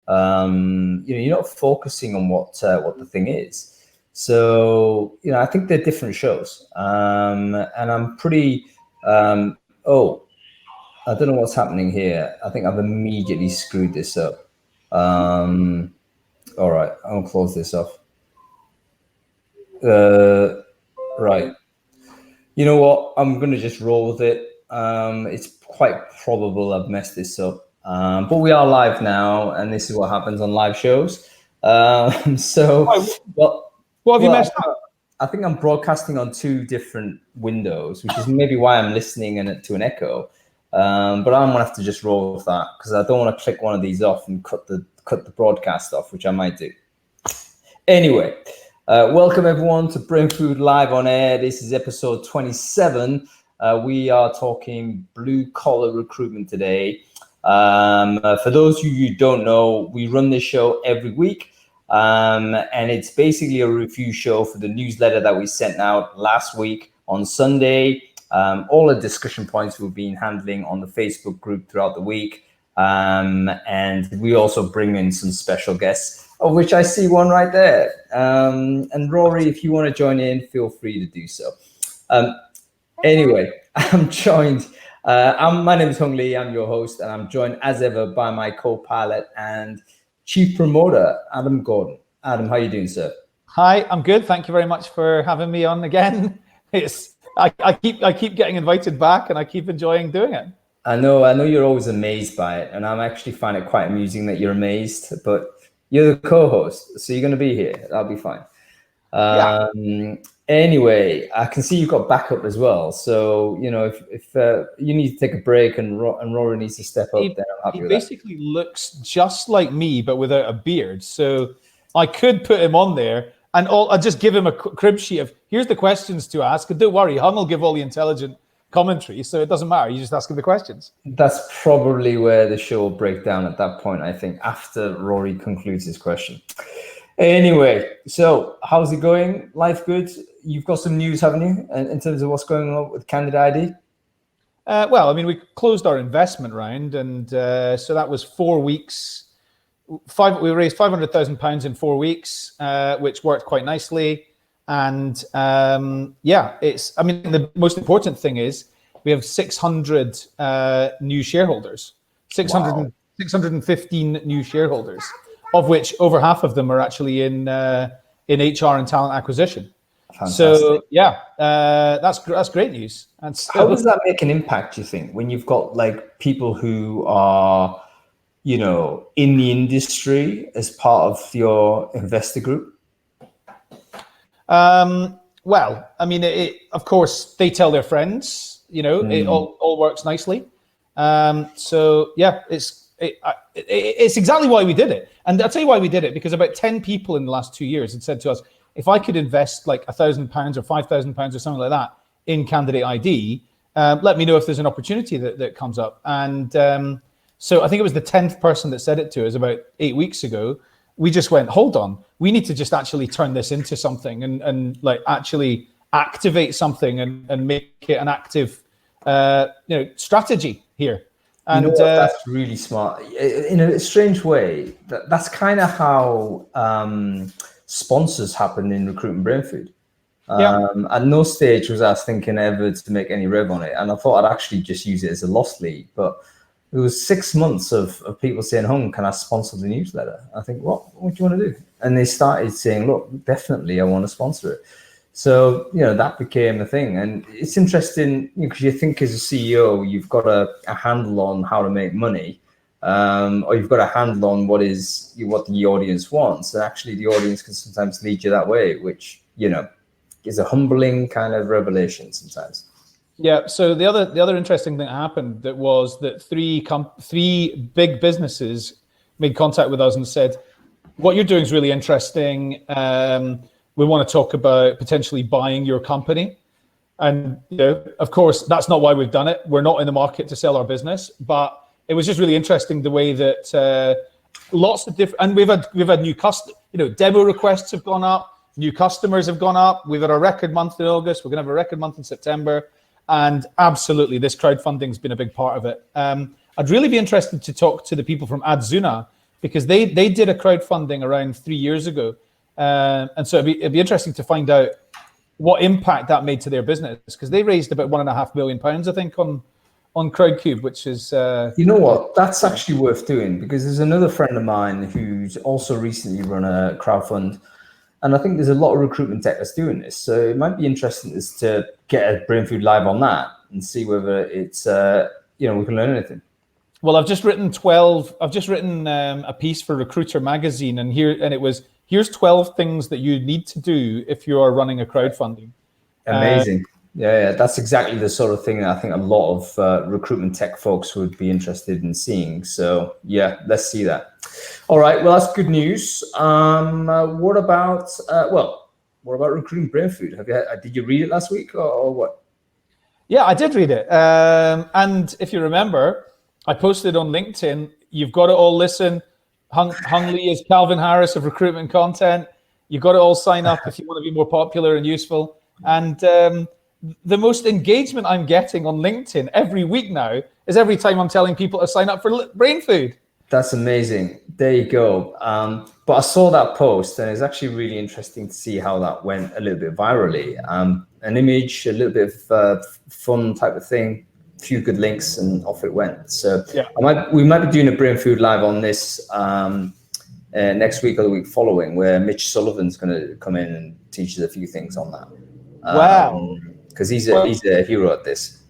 You're not focusing on what the thing is. So, I think they're different shows. And I'm pretty, oh, I don't know what's happening here. I think I've immediately screwed this up. All right, I'll close this off. Right. You know what? I'm going to just roll with it. It's quite probable I've messed this up. But we are live now, and this is what happens on live shows. What have you messed up? I think I'm broadcasting on two different windows, which is maybe why I'm listening to an echo. But I'm gonna have to just roll with that because I don't want to click one of these off and cut the broadcast off, which I might do. Anyway, welcome everyone to Brainfood Live on Air. This is episode 27. We are talking blue collar recruitment today. For those of you who don't know, we run this show every week. And it's basically a review show for the newsletter that we sent out last week on Sunday. All the discussion points we've been handling on the Facebook group throughout the week. And we also bring in some special guests, of which I see one right there. And Rory, if you want to join in, feel free to do so. Anyway, I'm joined. My name is Hung Lee. I'm your host, and I'm joined as ever by my co-pilot and Chief Promoter, Adam Gordon. Adam, how are you doing, sir? Hi, I'm good. Thank you very much for having me on again. I keep getting invited back, and I keep enjoying doing it. I know you're always amazed by it, and I actually find it quite amusing that you're amazed. But you're the co-host, so you're going to be here. That'll be fine. Yeah. Anyway, I can see you've got backup as well. So, if you need to take a break and Rory needs to step up, then I'm happy with that. He basically looks just like me, but without a beard. So I could put him on there and I'll just give him a crib sheet of, here's the questions to ask. And don't worry, Hung will give all the intelligent commentary. So it doesn't matter. You just ask him the questions. That's probably where the show will break down at that point, I think, after Rory concludes his question. Anyway, so how's it going? Life good? You've got some news, haven't you, in terms of what's going on with Candidate ID? Well, I mean, we closed our investment round, and so that was 4 weeks. We raised £500,000 in 4 weeks, which worked quite nicely. And the most important thing is we have 600 new shareholders, 615 new shareholders, of which over half of them are actually in HR and talent acquisition. Fantastic. So that's great news. And so, how does that make an impact, do you think, when you've got like people who are, in the industry as part of your investor group? Well, I mean, of course, they tell their friends. It all works nicely. It's exactly why we did it. And I'll tell you why we did it, because about 10 people in the last 2 years had said to us, if I could invest like £1,000 or £5,000 or something like that in Candidate ID, let me know if there's an opportunity that comes up. And so I think it was the 10th person that said it to us about 8 weeks ago. We just went, hold on, we need to just actually turn this into something and like actually activate something and make it an active strategy here. And that's really smart. In a strange way, that's kind of how sponsors happen in Recruitment Brainfood. At no stage was I thinking ever to make any rev on it, and I thought I'd actually just use it as a lost lead. But it was 6 months of people saying, "Hung, can I sponsor the newsletter?" I think, what do you want to do? And they started saying, "Look, definitely, I want to sponsor it." So, that became a thing. And it's interesting because you think as a CEO, you've got a handle on how to make money, or you've got a handle on what the audience wants. And actually the audience can sometimes lead you that way, which, is a humbling kind of revelation sometimes. Yeah. So the other interesting thing that happened was that three big businesses made contact with us and said, what you're doing is really interesting. We want to talk about potentially buying your company. And, of course, that's not why we've done it. We're not in the market to sell our business, but it was just really interesting the way that lots of different, and we've had new demo requests have gone up, new customers have gone up. We've had a record month in August. We're going to have a record month in September. And absolutely, this crowdfunding has been a big part of it. I'd really be interested to talk to the people from Adzuna because they did a crowdfunding around 3 years ago. And so it'd be interesting to find out what impact that made to their business, because they raised about £1.5 million, I think, on Crowdcube, which is you know what, that's actually worth doing, because there's another friend of mine who's also recently run a crowdfund, and I think there's a lot of recruitment tech that's doing this. So it might be interesting is to get a Brainfood live on that and see whether it's we can learn anything. Well, I've just written a piece for Recruiter magazine, and here's 12 things that you need to do if you are running a crowdfunding. Amazing. Yeah, that's exactly the sort of thing that I think a lot of recruitment tech folks would be interested in seeing. So yeah, let's see that. All right, well, that's good news. What about Recruiting Brainfood? Did you read it last week or what? Yeah, I did read it. And if you remember, I posted on LinkedIn, you've got to all listen. Hung Lee is Calvin Harris of recruitment content. You've got to all sign up if you want to be more popular and useful. And the most engagement I'm getting on LinkedIn every week now is every time I'm telling people to sign up for Brainfood. That's amazing. There you go. But I saw that post, and it's actually really interesting to see how that went a little bit virally. An image, a little bit of fun type of thing, a few good links, and off it went. So yeah. We might be doing a Brainfood live on this next week or the week following, where Mitch Sullivan's going to come in and teach us a few things on that. Wow. Because he's a hero at this.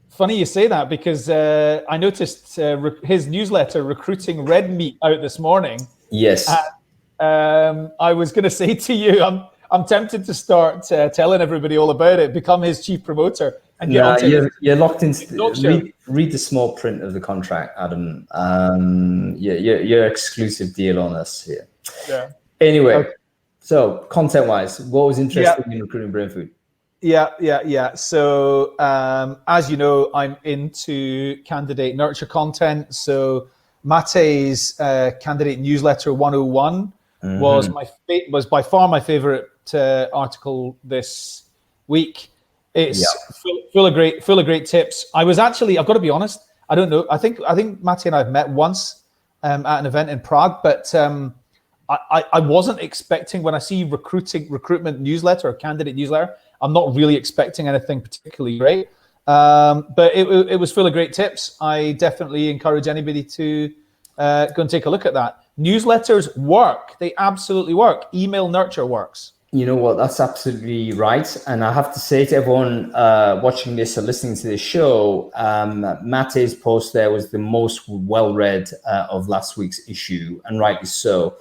Funny you say that, because I noticed his newsletter, Recruiting Red Meat, out this morning. Yes. I was going to say to you, I'm tempted to start telling everybody all about it, become his chief promoter. And you're locked into read the small print of the contract, Adam. Your exclusive deal on us here. Yeah. Anyway, okay. So content-wise, what was interesting in Recruiting Brainfood? Yeah. So as you know, I'm into candidate nurture content. So Mate's candidate newsletter 101 was by far my favorite article this week. It's full of great tips. I've got to be honest, I don't know. I think Mate and I've met once at an event in Prague, but I wasn't expecting, when I see recruitment newsletter or candidate newsletter, I'm not really expecting anything particularly great. But it was full of great tips. I definitely encourage anybody to go and take a look at that. Newsletters work. They absolutely work. Email nurture works. You know what? That's absolutely right. And I have to say to everyone watching this or listening to this show, Mate's post there was the most well-read of last week's issue, and rightly so.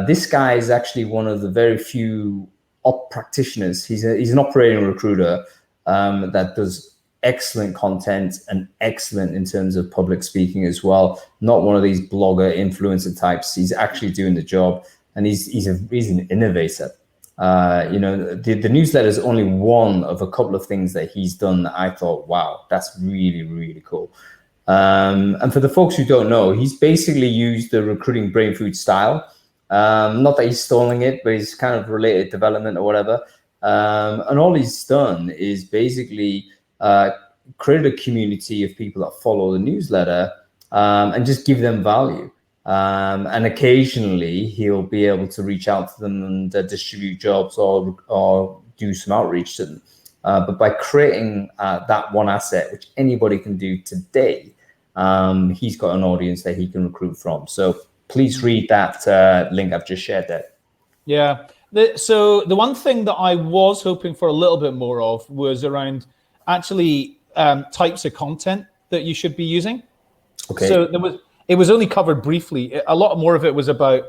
This guy is actually one of the very few practitioners. He's an operating recruiter that does excellent content and excellent in terms of public speaking as well. Not one of these blogger influencer types. He's actually doing the job, and he's an innovator. The newsletter is only one of a couple of things that he's done that I thought, wow, that's really, really cool. And for the folks who don't know, he's basically used the Recruiting Brainfood style. Not that he's stalling it, but he's kind of related development or whatever. And all he's done is basically create a community of people that follow the newsletter and just give them value. And occasionally he'll be able to reach out to them and distribute jobs or do some outreach to them. But by creating that one asset, which anybody can do today, he's got an audience that he can recruit from. So please read that link I've just shared there. Yeah. So the one thing that I was hoping for a little bit more of was around actually types of content that you should be using. Okay. So it was only covered briefly. A lot more of it was about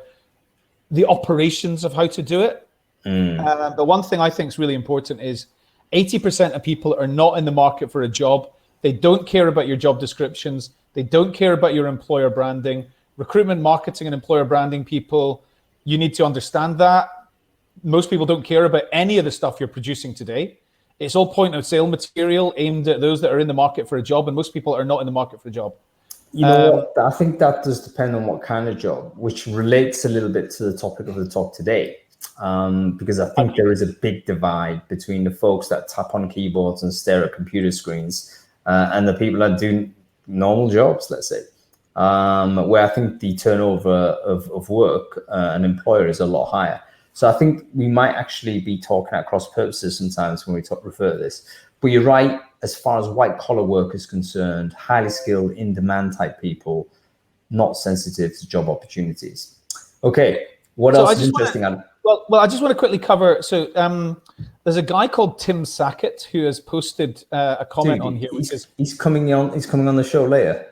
the operations of how to do it. But one thing I think is really important is 80% of people are not in the market for a job. They don't care about your job descriptions. They don't care about your employer branding. Recruitment, marketing, and employer branding people, you need to understand that. Most people don't care about any of the stuff you're producing today. It's all point of sale material aimed at those that are in the market for a job, and most people are not in the market for a job. You know what? I think that does depend on what kind of job, which relates a little bit to the topic of the talk today. Because I think there is a big divide between the folks that tap on keyboards and stare at computer screens and the people that do normal jobs, let's say. where I think the turnover of work and employer is a lot higher. So I think we might actually be talking at cross purposes sometimes when we refer to this. But you're right, as far as white collar work is concerned, highly skilled, in demand type people, not sensitive to job opportunities. Okay, what else is interesting, Adam? Well, I just want to quickly cover. So there's a guy called Tim Sackett who has posted a comment on here. He's coming on the show later.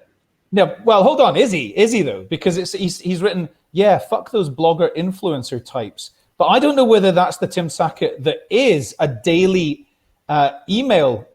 No, well, hold on. Is he though? Because he's written, yeah, fuck those blogger influencer types. But I don't know whether that's the Tim Sackett that is a daily email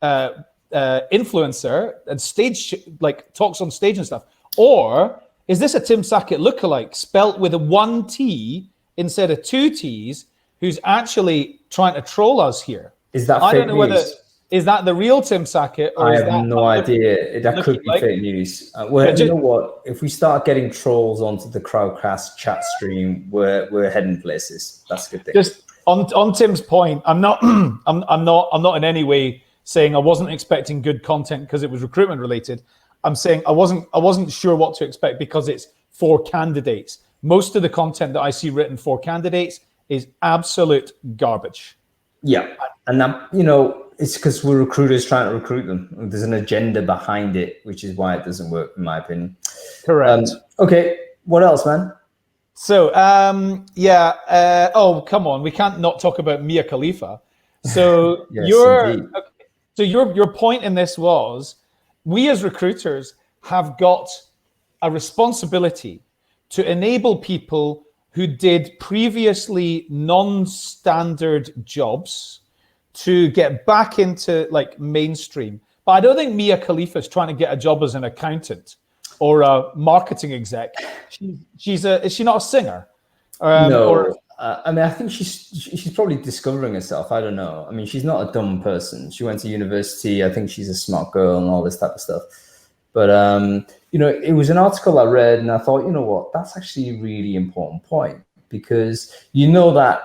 influencer and stage, like talks on stage and stuff, or is this a Tim Sackett lookalike spelt with a 1 T instead of 2 T's, who's actually trying to troll us here? Is that I fake don't know news? Whether is that the real Tim Sackett, or I is have that no idea. That could be fake news. You know what? If we start getting trolls onto the Crowdcast chat stream, we're heading places. That's a good thing. Just on Tim's point, I'm not in any way saying I wasn't expecting good content because it was recruitment related. I'm saying I wasn't sure what to expect because it's for candidates. Most of the content that I see written for candidates is absolute garbage. Yeah, and that, you know, it's because we're recruiters trying to recruit them. There's an agenda behind it, which is why it doesn't work, in my opinion. Correct. Okay, what else, man? So, oh, come on, we can't not talk about Mia Khalifa. So Yes, your point in this was, we as recruiters have got a responsibility to enable people who did previously non-standard jobs to get back into like mainstream. But I don't think Mia Khalifa is trying to get a job as an accountant or a marketing exec. Is she not a singer? No. I mean, I think she's probably discovering herself. I don't know. I mean, she's not a dumb person. She went to university. I think she's a smart girl and all this type of stuff. But, you know, it was an article I read and I thought, you know what, that's actually a really important point, because you know that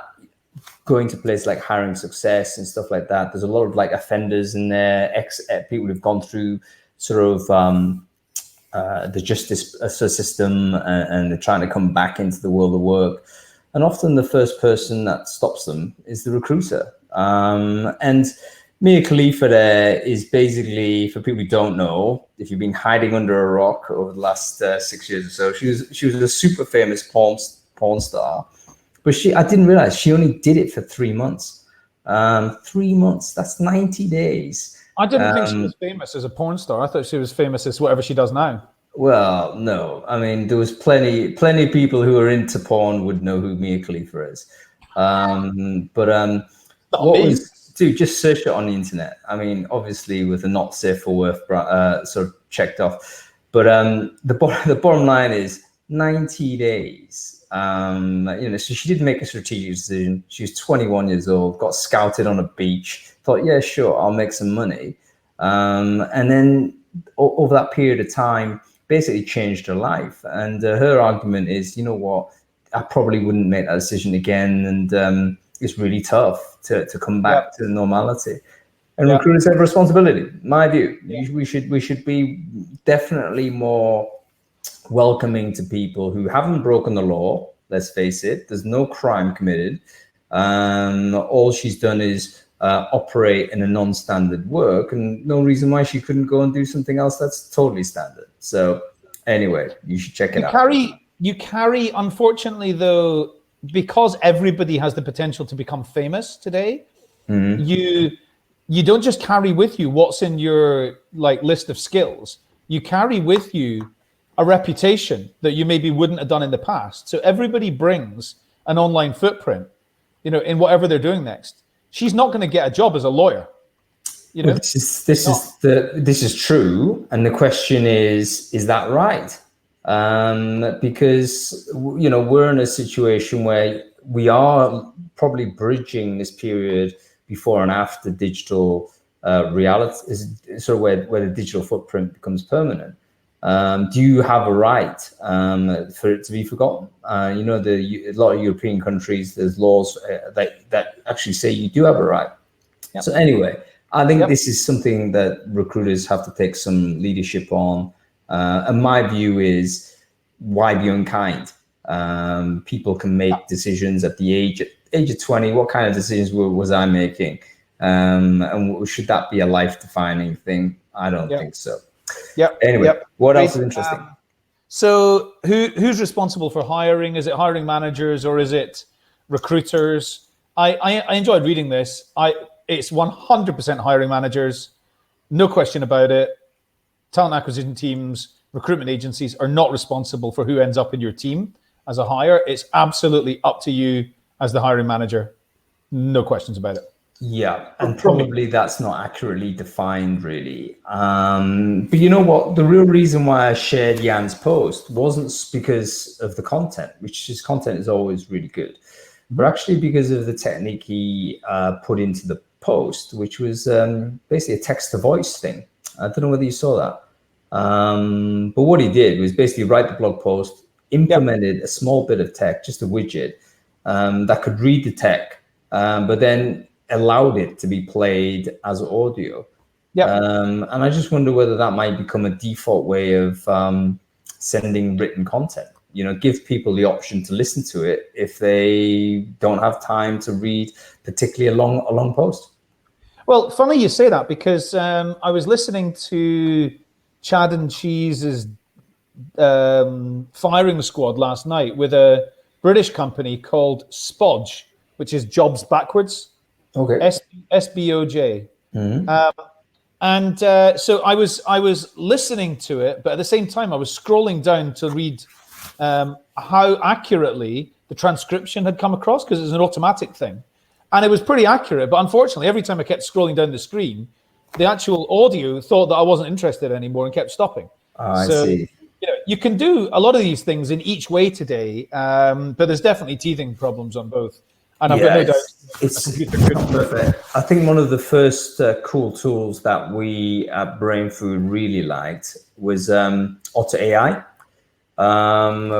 going to places like Hiring Success and stuff like that, there's a lot of like offenders in there, people who've gone through sort of the justice system and they're trying to come back into the world of work. And often the first person that stops them is the recruiter. And Mia Khalifa there is basically, for people who don't know, if you've been hiding under a rock over the last 6 years or so, she was a super famous porn star. But I didn't realize she only did it for 3 months. 3 months, that's 90 days. I didn't think she was famous as a porn star. I thought she was famous as whatever she does now. Well, no. I mean, there was plenty of people who are into porn would know who Mia Khalifa is. Dude, just search it on the internet. I mean, obviously with a not safe for work sort of checked off. But the bottom line is 90 days. You know, so she did make a strategic decision. She was 21 years old, got scouted on a beach, thought, yeah, sure, I'll make some money. And then over that period of time, basically changed her life. And her argument is, you know what, I probably wouldn't make that decision again. And it's really tough to come back to normality. And recruiters have a responsibility, my view. We should be definitely more welcoming to people who haven't broken the law. Let's face it, there's no crime committed. All she's done is operate in a non-standard work, and no reason why she couldn't go and do something else that's totally standard. So anyway, you should check it out. You carry, unfortunately, though, because everybody has the potential to become famous today, you don't just carry with you what's in your like list of skills. You carry with you a reputation that you maybe wouldn't have done in the past. So everybody brings an online footprint, you know, in whatever they're doing next. She's not going to get a job as a lawyer. You know, well, this is true, and the question is that right? Because, you know, we're in a situation where we are probably bridging this period before and after digital reality, is sort of where the digital footprint becomes permanent. Do you have a right for it to be forgotten? You know, a lot of European countries, there's laws that actually say you do have a right. Yep. So anyway, I think this is something that recruiters have to take some leadership on. And my view is, why be unkind? People can make decisions at the age of 20. What kind of decisions was I making? And should that be a life-defining thing? I don't think so. Anyway, what else is interesting? So who's responsible for hiring? Is it hiring managers or is it recruiters? I enjoyed reading this. It's 100% hiring managers, no question about it. Talent acquisition teams, recruitment agencies are not responsible for who ends up in your team as a hire. It's absolutely up to you as the hiring manager. No questions about it. Yeah, and probably that's not accurately defined, really. But you know what? The real reason why I shared Jan's post wasn't because of the content, which his content is always really good, but actually because of the technique he put into the post, which was basically a text-to-voice thing. I don't know whether you saw that. But what he did was basically write the blog post, implemented a small bit of tech, just a widget that could read the tech, but then allowed it to be played as audio. And I just wonder whether that might become a default way of sending written content. You know, give people the option to listen to it if they don't have time to read particularly a long post. Well, funny you say that, because I was listening to Chad and Cheese's firing squad last night with a British company called Spodge, which is jobs backwards. Okay. SBOJ. So I was listening to it, but at the same time I was scrolling down to read how accurately the transcription had come across, because it's an automatic thing. And it was pretty accurate, but unfortunately, every time I kept scrolling down the screen, the actual audio thought that I wasn't interested anymore and kept stopping. I see. You know, you can do a lot of these things in each way today, but there's definitely teething problems on both. And I've got no doubt it's perfect. I think one of the first cool tools that we at Brainfood really liked was Otter AI,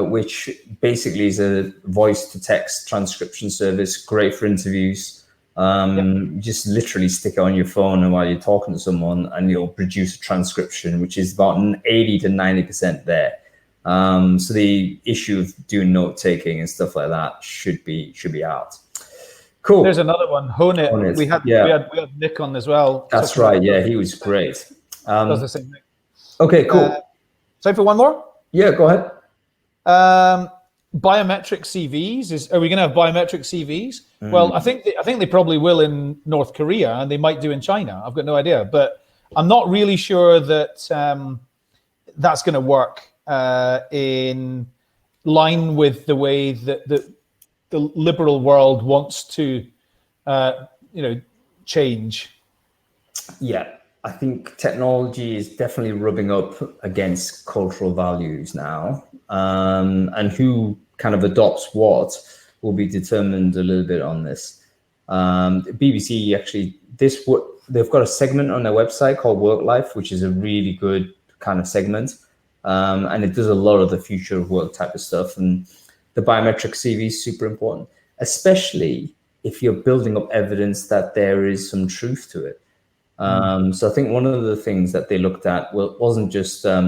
which basically is a voice-to-text transcription service, great for interviews. Just literally stick it on your phone and while you're talking to someone, and you'll produce a transcription, which is about 80 to 90% there. So the issue of doing note-taking and stuff like that should be out. Cool. There's another one, Hone It. We had Nick on as well. That's right. Yeah, he was great. Does the same thing. Okay, cool. Time for one more? Yeah, go ahead. Biometric CVs. Are we going to have biometric CVs? Well, I think they probably will in North Korea, and they might do in China. I've got no idea, but I'm not really sure that that's going to work in line with the way that the liberal world wants to, change. Yeah, I think technology is definitely rubbing up against cultural values now, and who kind of adopts what will be determined a little bit on this. BBC actually, they've got a segment on their website called Work Life, which is a really good kind of segment, and it does a lot of the future of work type of stuff. And the biometric CV is super important, especially if you're building up evidence that there is some truth to it. So I think one of the things that they looked at wasn't just, I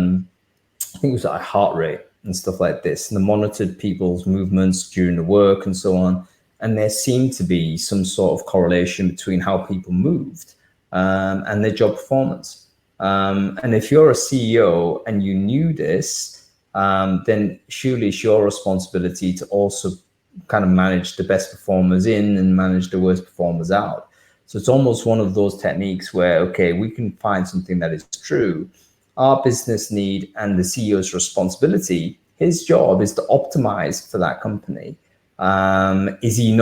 think it was like heart rate and stuff like this, and they monitored people's movements during the work and so on. And there seemed to be some sort of correlation between how people moved and their job performance. And if you're a CEO and you knew this, then surely it's your responsibility to also kind of manage the best performers in and manage the worst performers out. So it's almost one of those techniques where, okay, we can find something that is true. Our business need and the CEO's responsibility, his job is to optimize for that company. Is he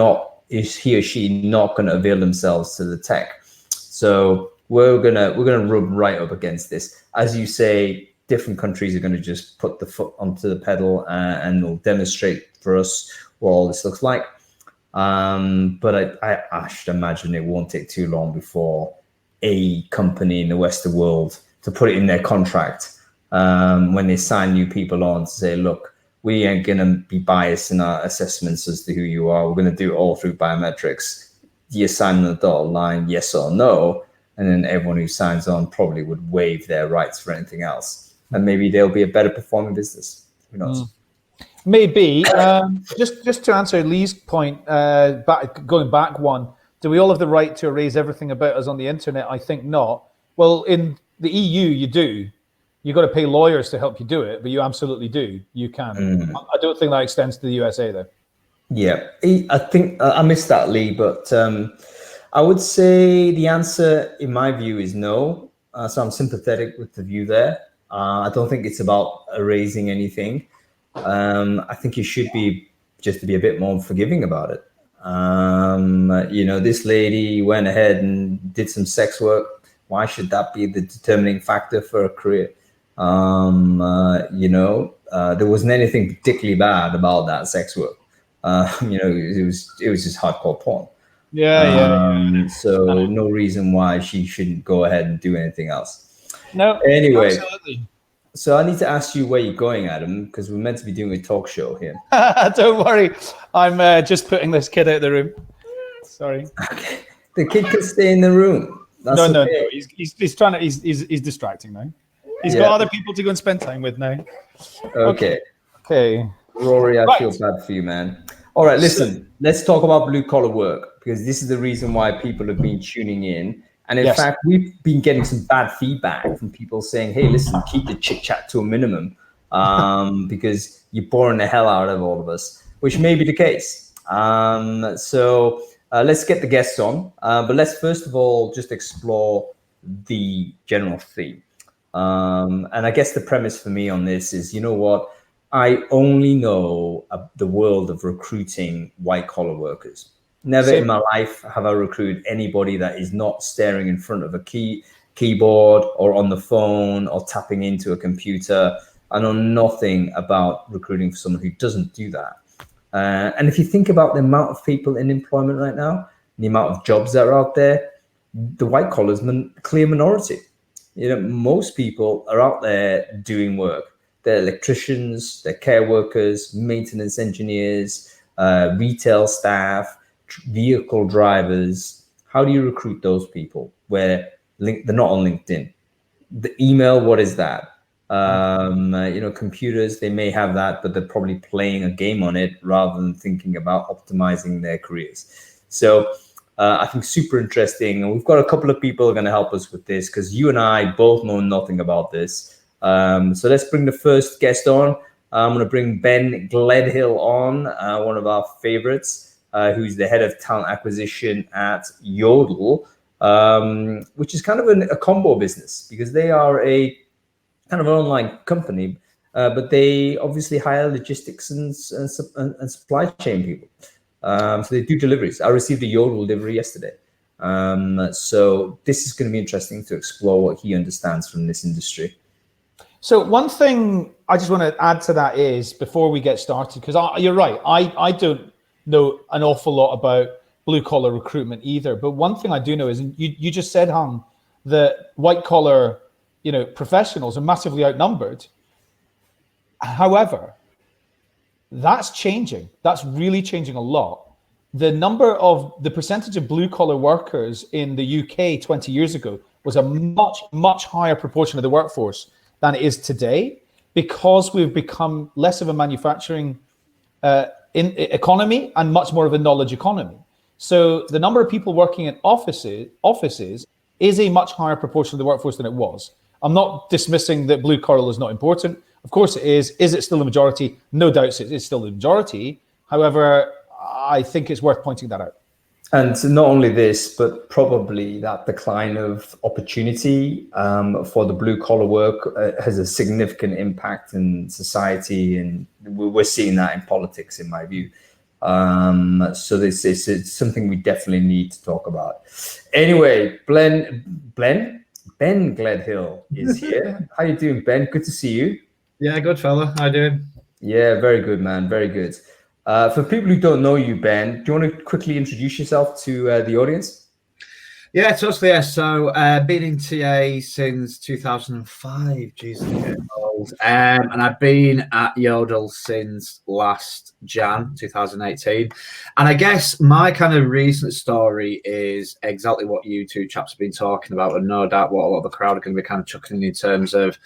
or she not going to avail themselves to the tech? So we're gonna rub right up against this. As you say, different countries are going to just put the foot onto the pedal and will demonstrate for us what all this looks like. But I should imagine it won't take too long before a company in the Western world to put it in their contract when they sign new people on to say, look, we ain't going to be biased in our assessments as to who you are. We're going to do it all through biometrics. You sign on the dotted line, yes or no. And then everyone who signs on probably would waive their rights for anything else. and maybe they'll be a better performing business. Who knows? Maybe. Just to answer Lee's point, going back one, do we all have the right to erase everything about us on the internet? I think not. Well, in the EU, you do. You've got to pay lawyers to help you do it, but you absolutely do. You can. I don't think that extends to the USA, though. Yeah, I think I missed that, Lee, but I would say the answer, in my view, is no. So I'm sympathetic with the view there. I don't think it's about erasing anything. I think you should be just to be a bit more forgiving about it. This lady went ahead and did some sex work. Why should that be the determining factor for a career? There wasn't anything particularly bad about that sex work. It was just hardcore porn. So no reason why she shouldn't go ahead and do anything else. No. Anyway, absolutely. So I need to ask you where you're going, Adam, because we're meant to be doing a talk show here. Don't worry, I'm just putting this kid out of the room. Sorry. Okay. The kid can stay in the room. That's no. He's trying to. He's distracting now. He's got other people to go and spend time with now. Okay. Rory, I feel bad for you, man. All right, listen. Let's talk about blue collar work, because this is the reason why people have been tuning in. And in fact, we've been getting some bad feedback from people saying, hey, listen, keep the chit chat to a minimum because you're boring the hell out of all of us, which may be the case. So let's get the guests on. But let's first of all just explore the general theme. And I guess the premise for me on this is, you know what? I only know the world of recruiting white collar workers. Never in my life have I recruited anybody that is not staring in front of a keyboard or on the phone or tapping into a computer. I know nothing about recruiting for someone who doesn't do that. And if you think about the amount of people in employment right now, the amount of jobs that are out there, the white collar is clear minority. Most people are out there doing work. They're electricians, they're care workers, maintenance engineers, retail staff, vehicle drivers. How do you recruit those people where they're not on LinkedIn? The email, what is that? Computers, they may have that, but they're probably playing a game on it rather than thinking about optimizing their careers. So I think super interesting. And we've got a couple of people who are going to help us with this, because you and I both know nothing about this. So let's bring the first guest on. I'm going to bring Ben Gledhill on, one of our favorites. Who's the head of talent acquisition at Yodel, which is kind of a combo business, because they are a kind of an online company, but they obviously hire logistics and supply chain people. So they do deliveries. I received a Yodel delivery yesterday. So this is going to be interesting to explore what he understands from this industry. So one thing I just want to add to that is, before we get started, because you're right, I don't know an awful lot about blue collar recruitment either. But one thing I do know is, you just said, Hung, that white collar, professionals are massively outnumbered. However, that's changing. That's really changing a lot. The percentage of blue collar workers in the UK 20 years ago was a much, much higher proportion of the workforce than it is today, because we've become less of a manufacturing in economy and much more of a knowledge economy. So the number of people working in offices is a much higher proportion of the workforce than it was. I'm not dismissing that blue collar is not important. Of course it is. Is it still a majority? No doubt it's still the majority. However, I think it's worth pointing that out. And not only this, but probably that decline of opportunity for the blue collar work has a significant impact in society, and we're seeing that in politics, in my view. So this is something we definitely need to talk about. Anyway, Ben Gledhill is here. How you doing, Ben? Good to see you. Yeah, good fella. How you doing? Yeah, very good, man. Very good. For people who don't know you, Ben, do you want to quickly introduce yourself to the audience? Yeah, totally. Yeah. So been in TA since 2005. Jesus. old. And I've been at Yodel since last Jan 2018. And I guess my kind of recent story is exactly what you two chaps have been talking about, and no doubt what a lot of the crowd are going to be kind of chuckling in terms of,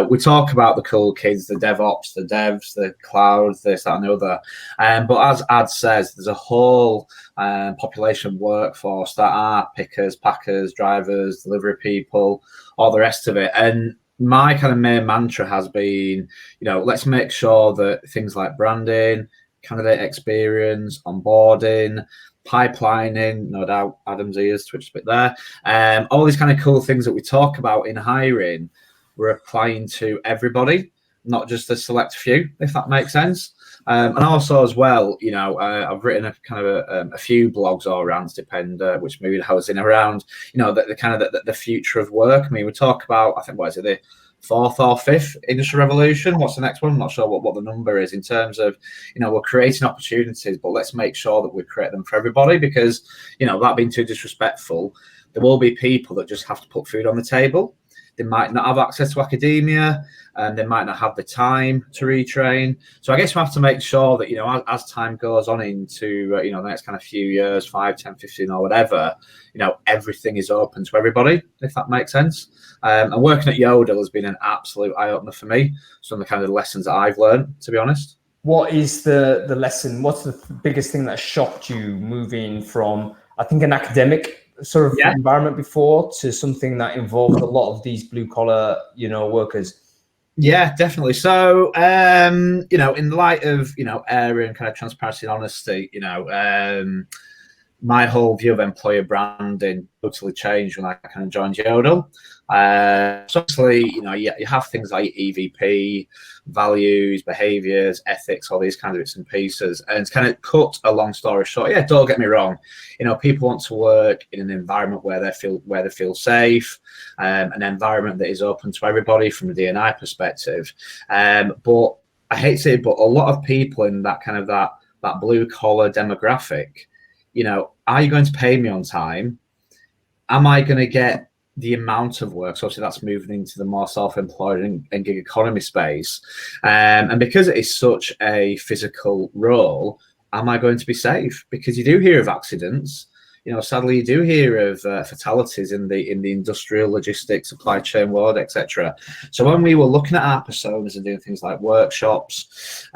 we talk about the cool kids, the DevOps, the devs, the cloud, this, that, and the other. But as Ad says, there's a whole population workforce that are pickers, packers, drivers, delivery people, all the rest of it. And my kind of main mantra has been, let's make sure that things like branding, candidate experience, onboarding, pipelining, no doubt Adam's ears twitched a bit there, all these kind of cool things that we talk about in hiring, we're applying to everybody, not just a select few, if that makes sense. And also as well, I've written a few blogs or rants, depend which mood I was in, around, the kind of the future of work. I mean, we talk about, I think, what is it, the fourth or fifth industrial revolution? What's the next one? I'm not sure what the number is in terms of, we're creating opportunities, but let's make sure that we create them for everybody, because, that being too disrespectful, there will be people that just have to put food on the table. They might not have access to academia, and they might not have the time to retrain. So I guess we have to make sure that, as time goes on into, the next kind of few years, 5, 10, 15 or whatever, everything is open to everybody, if that makes sense. And working at Yodel has been an absolute eye-opener for me. Some of the kind of lessons that I've learned, to be honest. What is the lesson? What's the biggest thing that shocked you moving from, I think, an academic sort of environment before to something that involved a lot of these blue collar, workers? Yeah, definitely. So, in the light of, airing kind of transparency and honesty, my whole view of employer branding totally changed when I kind of joined Yodel. So obviously, you have things like EVP, values, behaviors, ethics, all these kind of bits and pieces. And it's kind of cut a long story short. Yeah, don't get me wrong. People want to work in an environment where they feel safe, an environment that is open to everybody from a D&I perspective. But I hate to say it, but a lot of people in that kind of that blue collar demographic, are you going to pay me on time? Am I going to get the amount of work? So obviously that's moving into the more self-employed and gig economy space. And because it is such a physical role, am I going to be safe? Because you do hear of accidents. Sadly, you do hear of fatalities in the industrial logistics, supply chain world, etc. So when we were looking at our personas and doing things like workshops,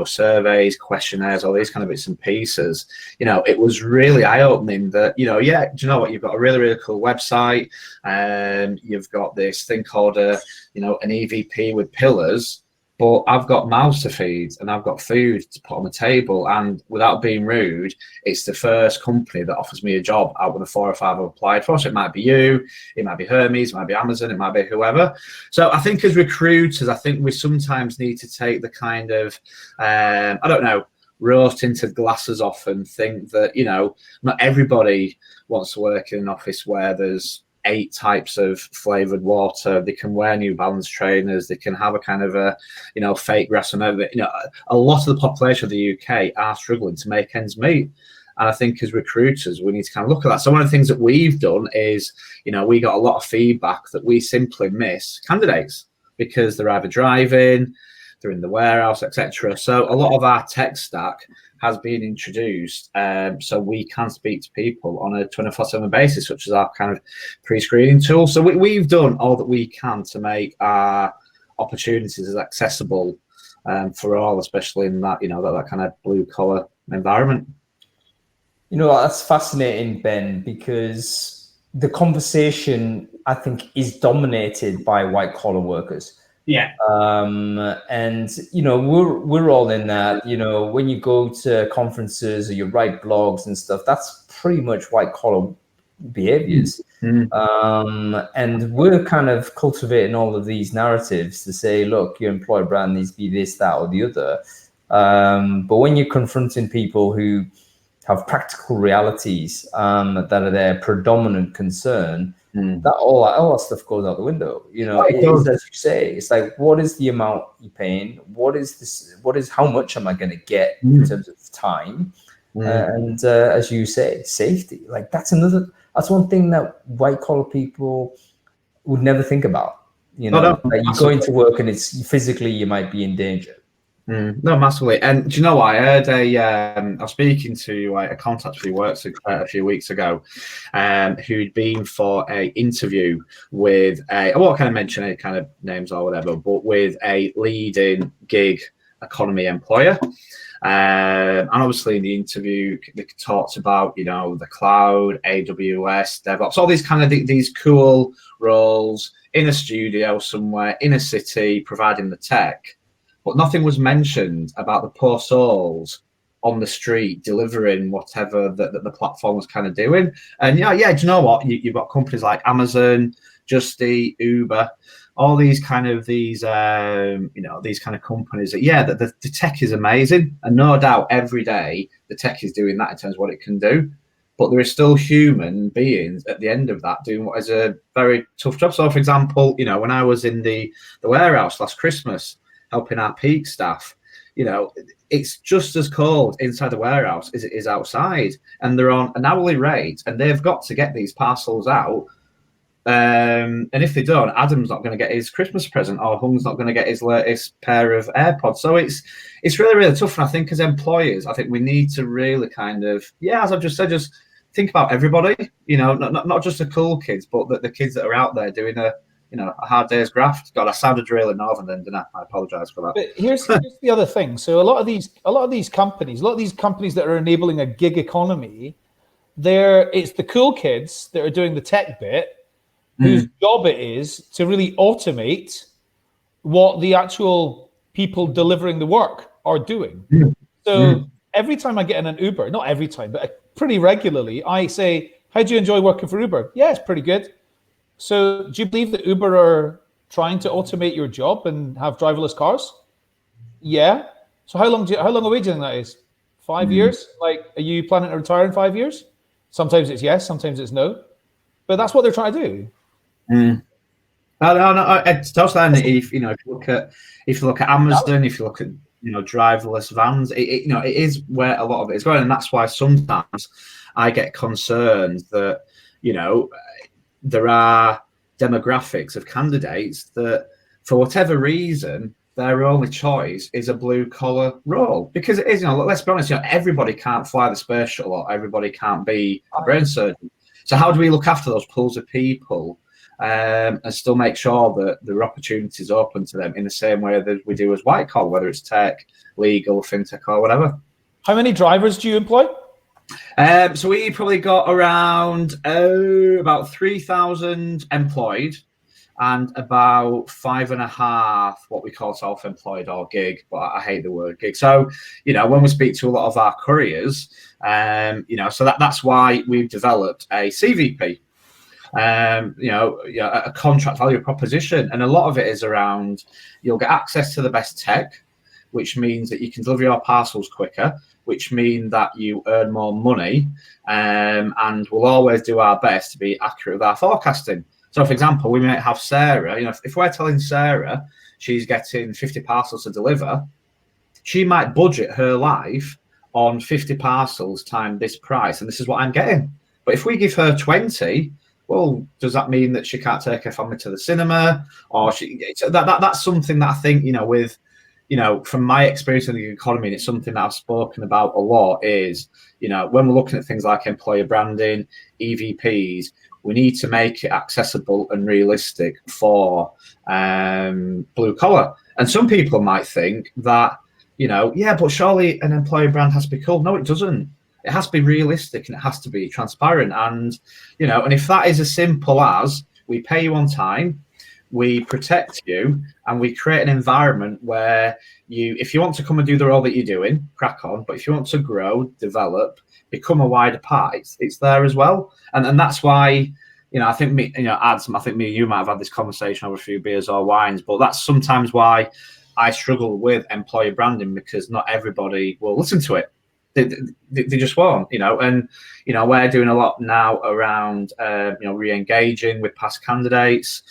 surveys, questionnaires, all these kind of bits and pieces, it was really eye-opening that, do you know what? You've got a really, really cool website. You've got this thing called an EVP with pillars. But I've got mouths to feed and I've got food to put on the table. And without being rude, it's the first company that offers me a job out of the 4 or 5 I've applied for. So it might be you, it might be Hermes, it might be Amazon, it might be whoever. So I think as recruiters, I think we sometimes need to take the kind of, rose-tinted glasses off and think that, not everybody wants to work in an office where there's 8 types of flavored water. They can wear New Balance trainers. They can have a kind of a, fake grass and everything. A lot of the population of the UK are struggling to make ends meet. And I think as recruiters, we need to kind of look at that. So one of the things that we've done is, we got a lot of feedback that we simply miss candidates because they're either driving, they're in the warehouse, etc. So a lot of our tech stack has been introduced so we can speak to people on a 24/7 basis, such as our kind of pre-screening tool. So we've done all that we can to make our opportunities as accessible for all, especially in that, that kind of blue collar environment. That's fascinating, Ben, because the conversation, I think, is dominated by white collar workers. Yeah. And we're all in that. When you go to conferences or you write blogs and stuff, that's pretty much white collar behaviors. And we're kind of cultivating all of these narratives to say, look, your employer brand needs to be this, that, or the other. But when you're confronting people who have practical realities that are their predominant concern, that all that stuff goes out the window. It is, as you say, it's like, what is the amount you're paying? What is how much am I going to get in terms of time? And as you say, safety. Like that's one thing that white collar people would never think about. You know, no, like you go into work and it's physically you might be in danger. No, massively. And do you know what? I heard I was speaking to a contact who works a few weeks ago, who'd been for a interview with I won't kind of mention any kind of names or whatever, but with a leading gig economy employer. And obviously in the interview, they talked about, you know, the cloud, AWS, DevOps, all these kind of these cool roles in a studio somewhere in a city, providing the tech. But nothing was mentioned about the poor souls on the street delivering whatever the platform was kind of doing. And yeah, do you know what? You've got companies like Amazon, Just Eat, Uber, all these kind of these kind of companies that the tech is amazing, and no doubt every day the tech is doing that in terms of what it can do. But there are still human beings at the end of that doing what is a very tough job. So, for example, you know, when I was in the warehouse last Christmas, helping our peak staff, you know, it's just as cold inside the warehouse as it is outside, and they're on an hourly rate, and they've got to get these parcels out. And if they don't, Adam's not going to get his Christmas present, or Hung's not going to get his latest pair of AirPods. So it's really, really tough. And I think as employers, I think we need to really kind of, as I've just said, just think about everybody. You know, not just the cool kids, but the kids that are out there doing a hard day's graft. God, I sounded really northern then, didn't I? I apologise for that. But here's the other thing. So a lot of these companies that are enabling a gig economy, it's the cool kids that are doing the tech bit, whose job it is to really automate what the actual people delivering the work are doing. So every time I get in an Uber, not every time, but pretty regularly, I say, "How do you enjoy working for Uber?" "Yeah, it's pretty good." "So do you believe that Uber are trying to automate your job and have driverless cars?" "Yeah." "So how long away do you think that is?" 5 years? Like, are you planning to retire in 5 years? Sometimes it's yes, sometimes it's no. But that's what they're trying to do. No, it's totally. If you look at Amazon, if you look at driverless vans, it is where a lot of it is going, and that's why sometimes I get concerned that there are demographics of candidates that, for whatever reason, their only choice is a blue collar role, because it is. Let's be honest. Everybody can't fly the space shuttle, or everybody can't be a brain surgeon. So how do we look after those pools of people and still make sure that there are opportunities open to them in the same way that we do as white collar, whether it's tech, legal, fintech, or whatever? How many drivers do you employ? So we probably got around about 3,000 employed, and about 5.5 what we call self-employed or gig, but I hate the word gig. So, when we speak to a lot of our couriers, so that's why we've developed a CVP, a contract value proposition. And a lot of it is around, you'll get access to the best tech, which means that you can deliver your parcels quicker, which means that you earn more money, and we'll always do our best to be accurate with our forecasting. So, for example, we might have Sarah, if we're telling Sarah she's getting 50 parcels to deliver, she might budget her life on 50 parcels times this price, and this is what I'm getting. But if we give her 20, well, does that mean that she can't take her family to the cinema? Or that's something that I think, from my experience in the economy, and it's something that I've spoken about a lot, is, when we're looking at things like employer branding, EVPs, we need to make it accessible and realistic for blue collar. And some people might think that, but surely an employer brand has to be cool. No, it doesn't. It has to be realistic, and it has to be transparent. And, and if that is as simple as we pay you on time, we protect you, and we create an environment where if you want to come and do the role that you're doing, crack on. But if you want to grow, develop, become a wider part, it's there as well. And that's why, I think me and you might have had this conversation over a few beers or wines, but that's sometimes why I struggle with employer branding, because not everybody will listen to it. They just won't, and we're doing a lot now around re-engaging with past candidates,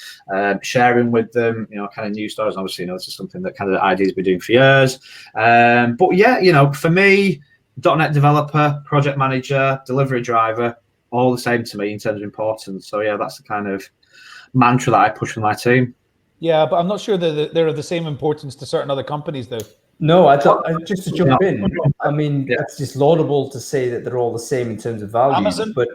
sharing with them kind of news stories. Obviously, this is something that Candidate ID's been doing for years, but for me, .NET developer, project manager, delivery driver, all the same to me in terms of importance. So that's the kind of mantra that I push with my team. Yeah, but I'm not sure that they're of the same importance to certain other companies, though. No, I thought just to jump in. I mean, it's just laudable to say that they're all the same in terms of values. Amazon? But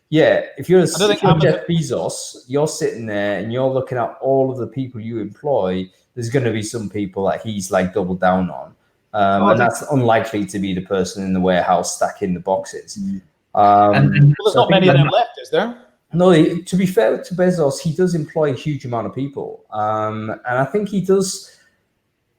yeah, if you're Amazon, Jeff Bezos, you're sitting there and you're looking at all of the people you employ. There's going to be some people that he's like doubled down on, and that's unlikely to be the person in the warehouse stacking the boxes. There's not many of them left, is there? No, to be fair to Bezos, he does employ a huge amount of people, and I think he does.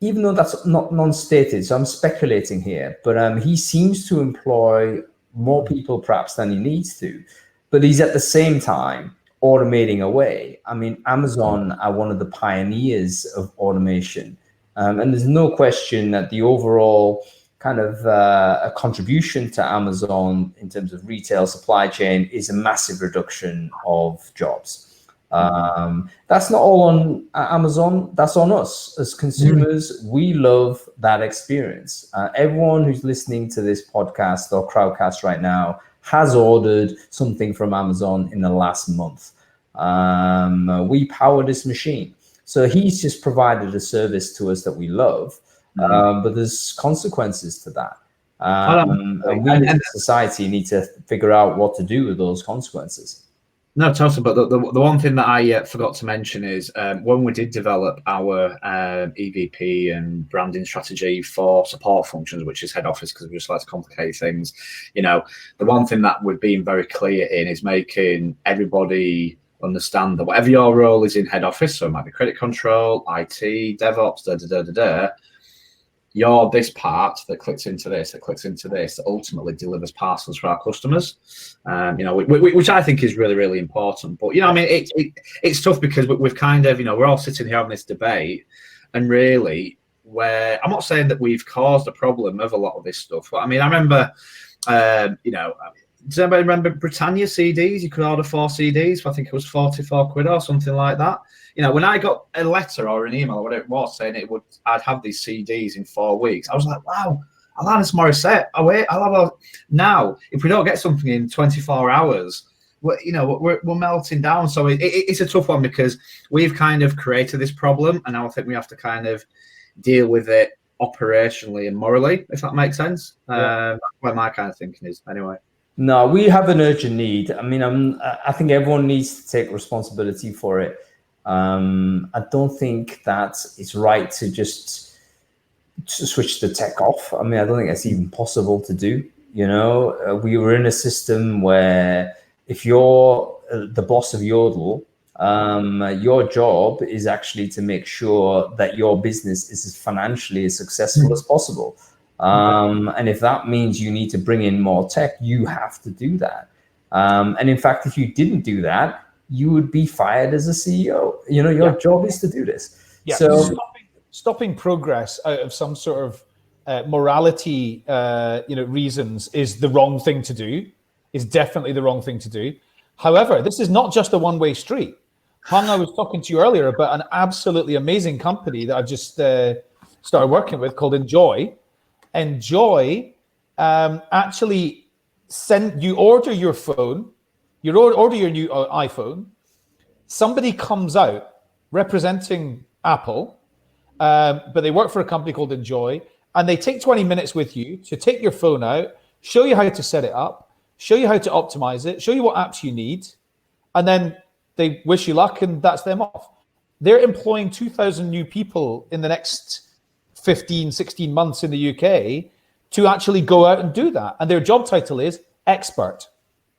Even though that's not non-stated, so I'm speculating here, but he seems to employ more people perhaps than he needs to, but he's at the same time automating away. I mean, Amazon are one of the pioneers of automation, and there's no question that the overall kind of a contribution to Amazon in terms of retail supply chain is a massive reduction of jobs. That's not all on Amazon, that's on us as consumers. We love that experience. Everyone who's listening to this podcast or Crowdcast right now has ordered something from Amazon in the last month. We power this machine. So he's just provided a service to us that we love, but there's consequences to that. And we as a society need to figure out what to do with those consequences. No, totally. But the one thing that I forgot to mention is when we did develop our EVP and branding strategy for support functions, which is head office, because we just like to complicate things, the one thing that we've been very clear in is making everybody understand that whatever your role is in head office, so it might be credit control, IT, DevOps, you're this part that clicks into this, that ultimately delivers parcels for our customers, which I think is really, really important. But, I mean, it's tough because we've kind of, we're all sitting here having this debate, and really, I'm not saying that we've caused a problem of a lot of this stuff, but I mean, I remember, does anybody remember Britannia CDs? You could order 4 CDs for, I think it was 44 quid or something like that. When I got a letter or an email or whatever it was saying I'd have these CDs in 4 weeks, I was like, wow, I'll have this Morissette. Now, if we don't get something in 24 hours, we're melting down. So it's a tough one because we've kind of created this problem, and now I think we have to kind of deal with it operationally and morally, if that makes sense. That's where my kind of thinking is, anyway. No, we have an urgent need. I mean, I think everyone needs to take responsibility for it. I don't think that it's right to just switch the tech off. I mean, I don't think that's even possible to do. We were in a system where if you're the boss of Yodel, your job is actually to make sure that your business is as financially as successful as possible. And if that means you need to bring in more tech, you have to do that. And in fact, if you didn't do that, you would be fired as a CEO. Your job is to do this. Yeah. So stopping progress out of some sort of morality, reasons is the wrong thing to do. Is definitely the wrong thing to do. However, this is not just a one-way street. Hung, I was talking to you earlier about an absolutely amazing company that I've just started working with called Enjoy. Enjoy actually you order your phone. You order your new iPhone, somebody comes out representing Apple, but they work for a company called Enjoy, and they take 20 minutes with you to take your phone out, show you how to set it up, show you how to optimize it, show you what apps you need, and then they wish you luck, and that's them off. They're employing 2,000 new people in the next 15, 16 months in the UK to actually go out and do that. And their job title is expert.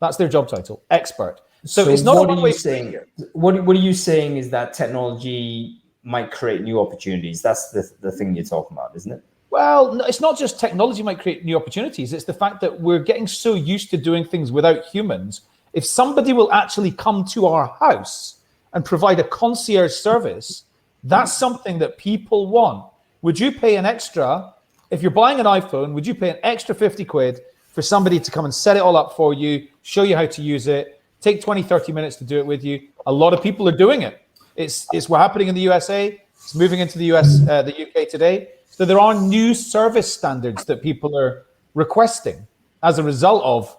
That's their job title, expert. So it's not. What are you saying? What are you saying is that technology might create new opportunities? That's the thing you're talking about, isn't it? Well, no, it's not just technology might create new opportunities. It's the fact that we're getting so used to doing things without humans. If somebody will actually come to our house and provide a concierge service, that's something that people want. Would you pay an extra, if you're buying an iPhone, would you pay an extra 50 quid for somebody to come and set it all up for you, show you how to use it, take 20, 30 minutes to do it with you? A lot of people are doing it. It's what's happening in the USA. It's moving into the UK today. So there are new service standards that people are requesting as a result of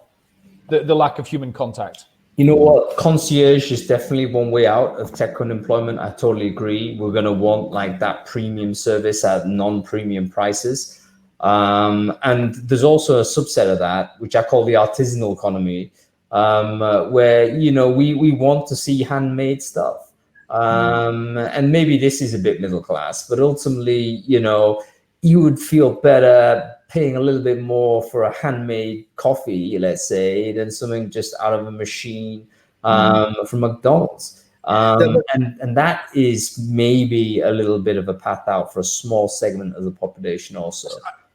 the lack of human contact. You know what? Concierge is definitely one way out of tech unemployment. I totally agree. We're going to want like that premium service at non-premium prices. And there's also a subset of that, which I call the artisanal economy, where, you know, we want to see handmade stuff. And maybe this is a bit middle class, but ultimately, you know, you would feel better paying a little bit more for a handmade coffee, let's say, than something just out of a machine from McDonald's. And that is maybe a little bit of a path out for a small segment of the population also.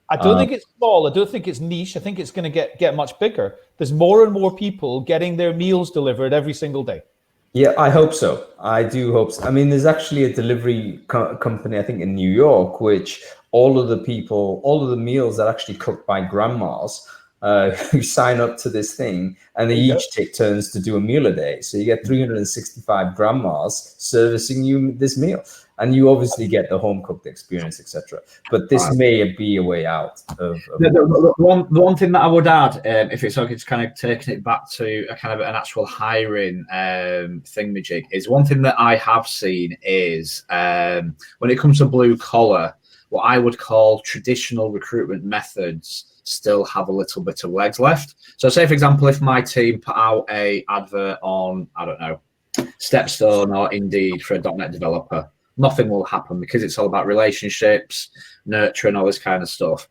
I don't think it's small. I don't think it's niche. I think it's going to get much bigger. There's more and more people getting their meals delivered every single day. Yeah, I hope so. I do hope so. I mean, there's actually a delivery company, I think, in New York, which all of the meals are actually cooked by grandmas who sign up to this thing, and they each take turns to do a meal a day. So you get 365 grandmas servicing you this meal, and you obviously get the home cooked experience, etc. But this may be a way out of the one thing that I would add, if it's okay, just kind of taking it back to a kind of an actual hiring thingamajig, is one thing that I have seen is when it comes to blue collar, what I would call traditional recruitment methods still have a little bit of legs left. So say, for example, if my team put out a advert on, I don't know, Stepstone or Indeed for a .NET developer, nothing will happen because it's all about relationships, nurture, and all this kind of stuff.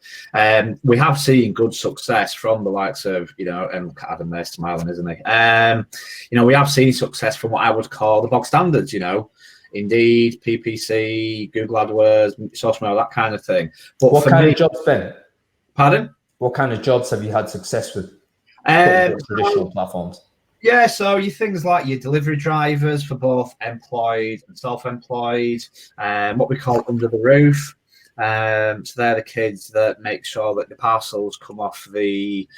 We have seen good success from the likes of, you know, and Adam there smiling, isn't he? You know, we have seen success from what I would call the bog standards, you know, Indeed, PPC, Google AdWords, Social Mail, that kind of thing. But what kind of jobs, Ben? Pardon? What kind of jobs have you had success with traditional platforms? Yeah, so you things like your delivery drivers for both employed and self-employed, what we call under the roof. So they're the kids that make sure that the parcels come off the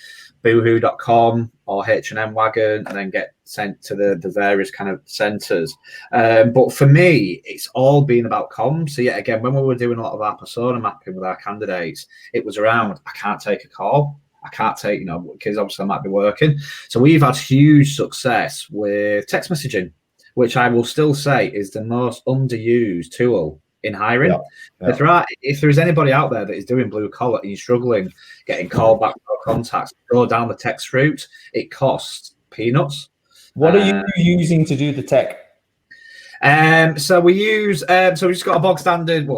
boohoo.com or H&M wagon and then get sent to the various kind of centres. But for me, it's all been about comms. So yet again, when we were doing a lot of our persona mapping with our candidates, it was around, I can't take a call. I can't take, you know, because obviously I might be working. So we've had huge success with text messaging, which I will still say is the most underused tool in hiring. If there is anybody out there that is doing blue collar and you're struggling getting called back or contacts, go down the text route. It costs peanuts. What are you using to do the tech? So we use so we've just got a bog standard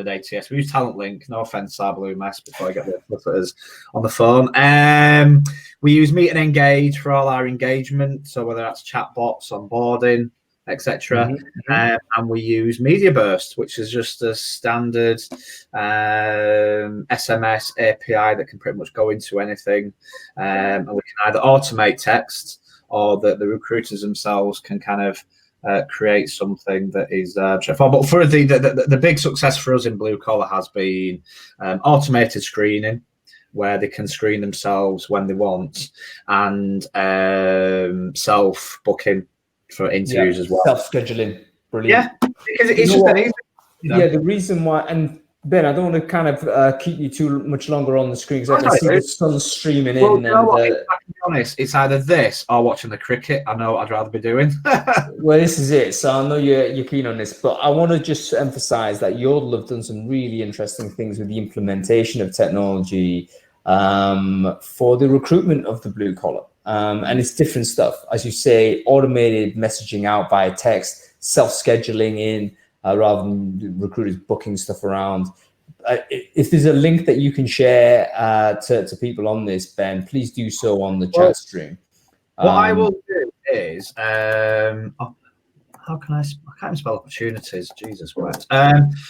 ATS. We use Talent Link. No offense, our blue mess before I get the footers on the phone. We use Meet and Engage for all our engagement. So whether that's chatbots, onboarding, etc. And we use Media Burst, which is just a standard SMS API that can pretty much go into anything. And we can either automate text or the recruiters themselves can kind of create something that is straightforward. But for the big success for us in blue collar has been automated screening, where they can screen themselves when they want, and self-booking for interviews as well. Self-scheduling, brilliant. Yeah, because it's just an easy. You know? Yeah, the reason why, and Ben, I don't want to kind of keep you too much longer on the screen because I can see the sun streaming in. You know what, if I can be honest, it's either this or watching the cricket. I know what I'd rather be doing. Well, this is it. So I know you're keen on this, but I want to just emphasize that Yodel have done some really interesting things with the implementation of technology for the recruitment of the blue collar. And it's different stuff. As you say, automated messaging out via text, self-scheduling in, rather than recruiters booking stuff around. If there's a link that you can share to people on this, Ben, please do so on the chat stream. What I will do is, how can I can't even spell opportunities, Jesus Christ.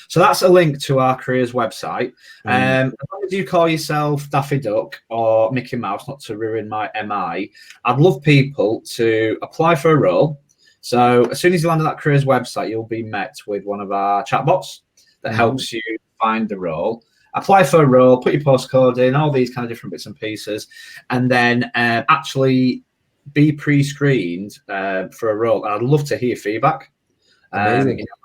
So that's a link to our careers website. As long as you call yourself Daffy Duck or Mickey Mouse, not to ruin my MI, I'd love people to apply for a role. So as soon as you land on that careers website, you'll be met with one of our chatbots that helps you find the role. Apply for a role, put your postcode in, all these kind of different bits and pieces, and then actually be pre-screened for a role. And I'd love to hear feedback. Amazing. You know,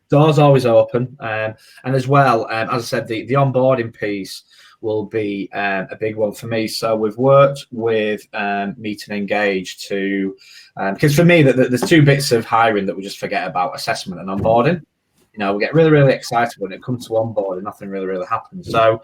doors always open. And as well, as I said, the onboarding piece, will be a big one for me. So we've worked with Meet and Engage to, because for me, there's two bits of hiring that we just forget about: assessment and onboarding. You know, we get really, really excited when it comes to onboarding. Nothing really, really happens. So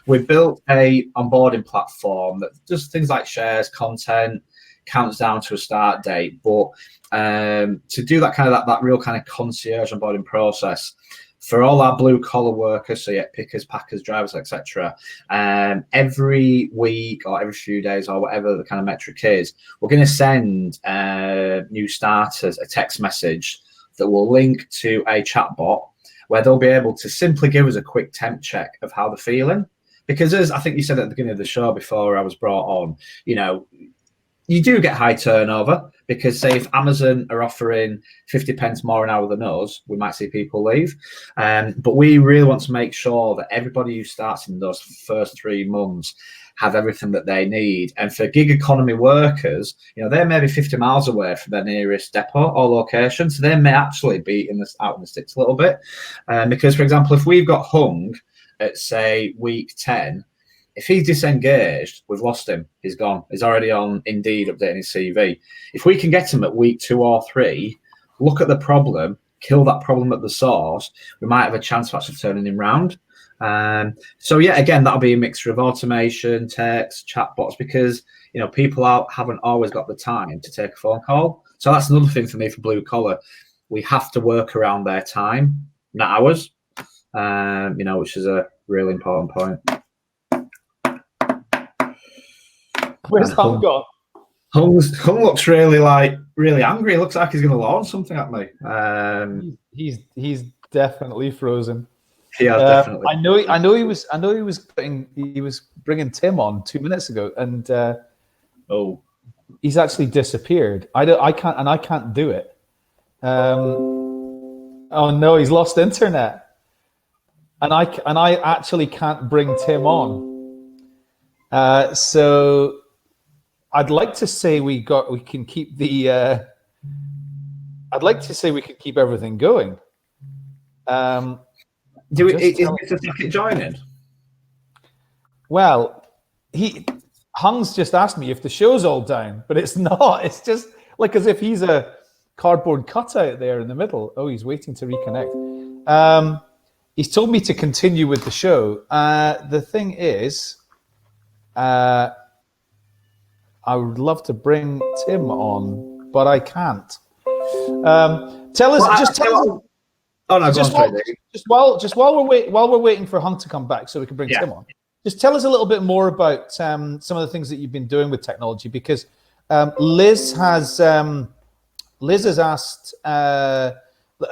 we built a onboarding platform that does things like shares content, counts down to a start date. But to do that kind of that real kind of concierge onboarding process for all our blue collar workers, so yeah, pickers, packers, drivers, etc. Every week or every few days or whatever the kind of metric is, we're going to send new starters a text message that will link to a chatbot where they'll be able to simply give us a quick temp check of how they're feeling. Because as I think you said at the beginning of the show before I was brought on, you know, you do get high turnover because, say, if Amazon are offering 50 pence more an hour than us, we might see people leave. But we really want to make sure that everybody who starts in those first 3 months have everything that they need. And for gig economy workers, you know, they're maybe 50 miles away from their nearest depot or location. So they may actually be out in the sticks a little bit. Because, for example, if we've got Hung at, say, week 10, if he's disengaged, we've lost him. He's gone. He's already on Indeed updating his CV. If we can get him at week 2 or 3, look at the problem, kill that problem at the source, we might have a chance of actually turning him round. So yeah, again, that'll be a mixture of automation, text, chatbots, because you know people haven't always got the time to take a phone call. So that's another thing for me for blue collar. We have to work around their time, not ours. You know, which is a really important point. Where's Hung gone? Hung looks really angry. It looks like he's going to launch something at me. He's definitely frozen. Yeah, definitely. I know he was bringing Tim on 2 minutes ago, and he's actually disappeared. I can't do it. Oh no, he's lost internet, and I actually can't bring Tim on. So I'd like to say we can keep everything going. Is Mr. Sackett joining? Well, Hung's just asked me if the show's all down, but it's not. It's just like as if he's a cardboard cutout there in the middle. Oh, he's waiting to reconnect. He's told me to continue with the show. The thing is, I would love to bring Tim on, but I can't. Tell us. Oh no! Just while we're waiting for Hung to come back, so we can bring Tim on. Just tell us a little bit more about some of the things that you've been doing with technology, because Liz has asked.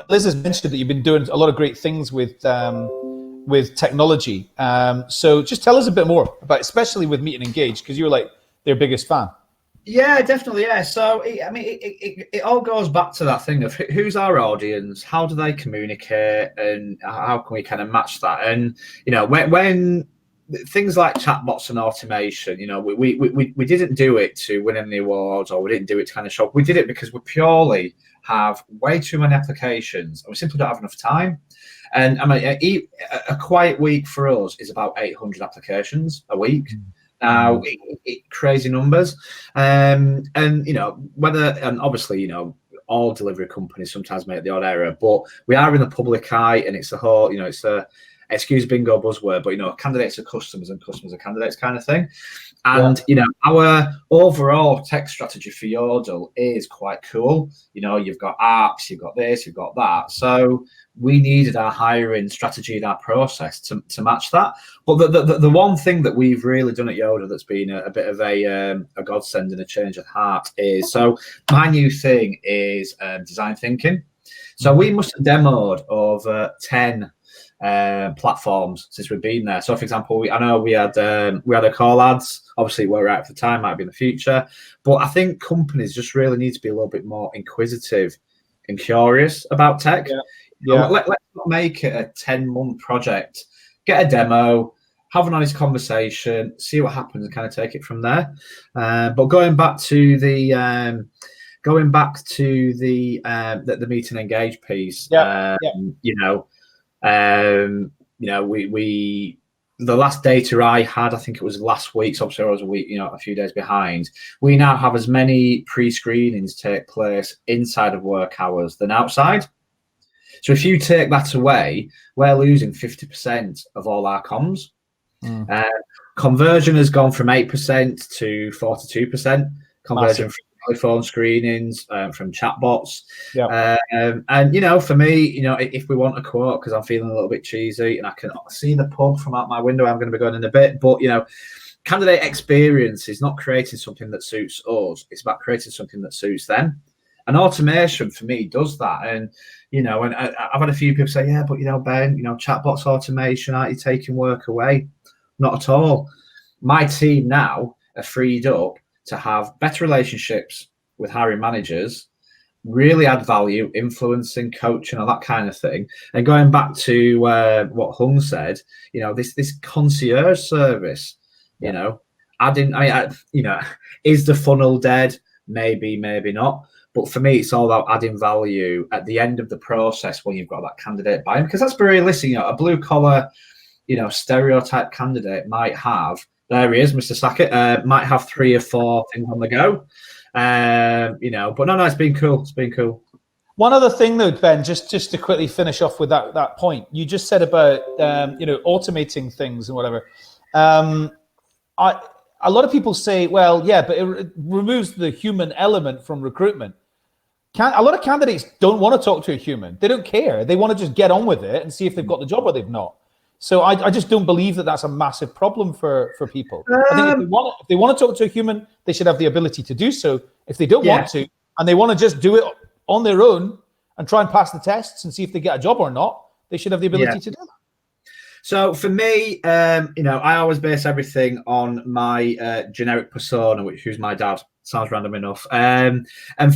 Liz has mentioned that you've been doing a lot of great things with technology. So just tell us a bit more about, especially with Meet and Engage, because you're like their biggest fan. Yeah, definitely. Yeah. So, I mean, it all goes back to that thing of who's our audience, how do they communicate, and how can we kind of match that? And, you know, when things like chatbots and automation, you know, we didn't do it to win any awards, or we didn't do it to kind of show. We did it because we purely have way too many applications and we simply don't have enough time. And I mean, a quiet week for us is about 800 applications a week. Now, crazy numbers, and you know and obviously, you know, all delivery companies sometimes make the odd error, but we are in the public eye, and it's a whole, you know, it's a excuse bingo buzzword, but you know, candidates are customers and customers are candidates kind of thing. And you know, our overall tech strategy for Yodel is quite cool. You know, you've got apps, you've got this, you've got that. So we needed our hiring strategy and our process to match that. But the one thing that we've really done at Yodel that's been a bit of a godsend and a change of heart is, so my new thing is design thinking. So we must have demoed over 10 platforms since we've been there. So, for example, I know we had a call ads. Obviously, we're right for the time, might be in the future. But I think companies just really need to be a little bit more inquisitive and curious about tech. Let's not make it a 10-month project. Get a demo, have an honest conversation, see what happens, and kind of take it from there. But going back to the Meet and Engage piece, you know, we the last data I had, I think it was last week, so obviously I was a week, a few days behind. We now have as many pre-screenings take place inside of work hours than outside. So if you take that away, we're losing 50% of all our comms. Conversion has gone from 8% to 42%. Conversion from telephone screenings, from chatbots. And, for me, if we want a quote, because I'm feeling a little bit cheesy and I can see the pub from out my window, I'm going to be going in a bit. But, candidate experience is not creating something that suits us. It's about creating something that suits them. And automation, for me, does that. And, and I've had a few people say, yeah, but, Ben, chatbots automation, aren't you taking work away? Not at all. My team now are freed up to have better relationships with hiring managers, really add value, influencing, coaching, all that kind of thing. And going back to what Hung said, this concierge service, adding, is the funnel dead? Maybe, maybe not. But for me, it's all about adding value at the end of the process when you've got that candidate buy-in, because that's very realistic. A blue collar, stereotype candidate might have, there he is, Mr. Sackett, might have 3 or 4 things on the go. But no, it's been cool. It's been cool. One other thing though, Ben, just to quickly finish off with that point, you just said about, automating things and whatever. A lot of people say, well, yeah, but it removes the human element from recruitment. A lot of candidates don't want to talk to a human. They don't care. They want to just get on with it and see if they've got the job or they've not. So I just don't believe that that's a massive problem for people. I think if they want to talk to a human, they should have the ability to do so. If they don't want to, and they want to just do it on their own and try and pass the tests and see if they get a job or not, they should have the ability to do that. So for me, I always base everything on my generic persona, who's my dad. Sounds random enough. And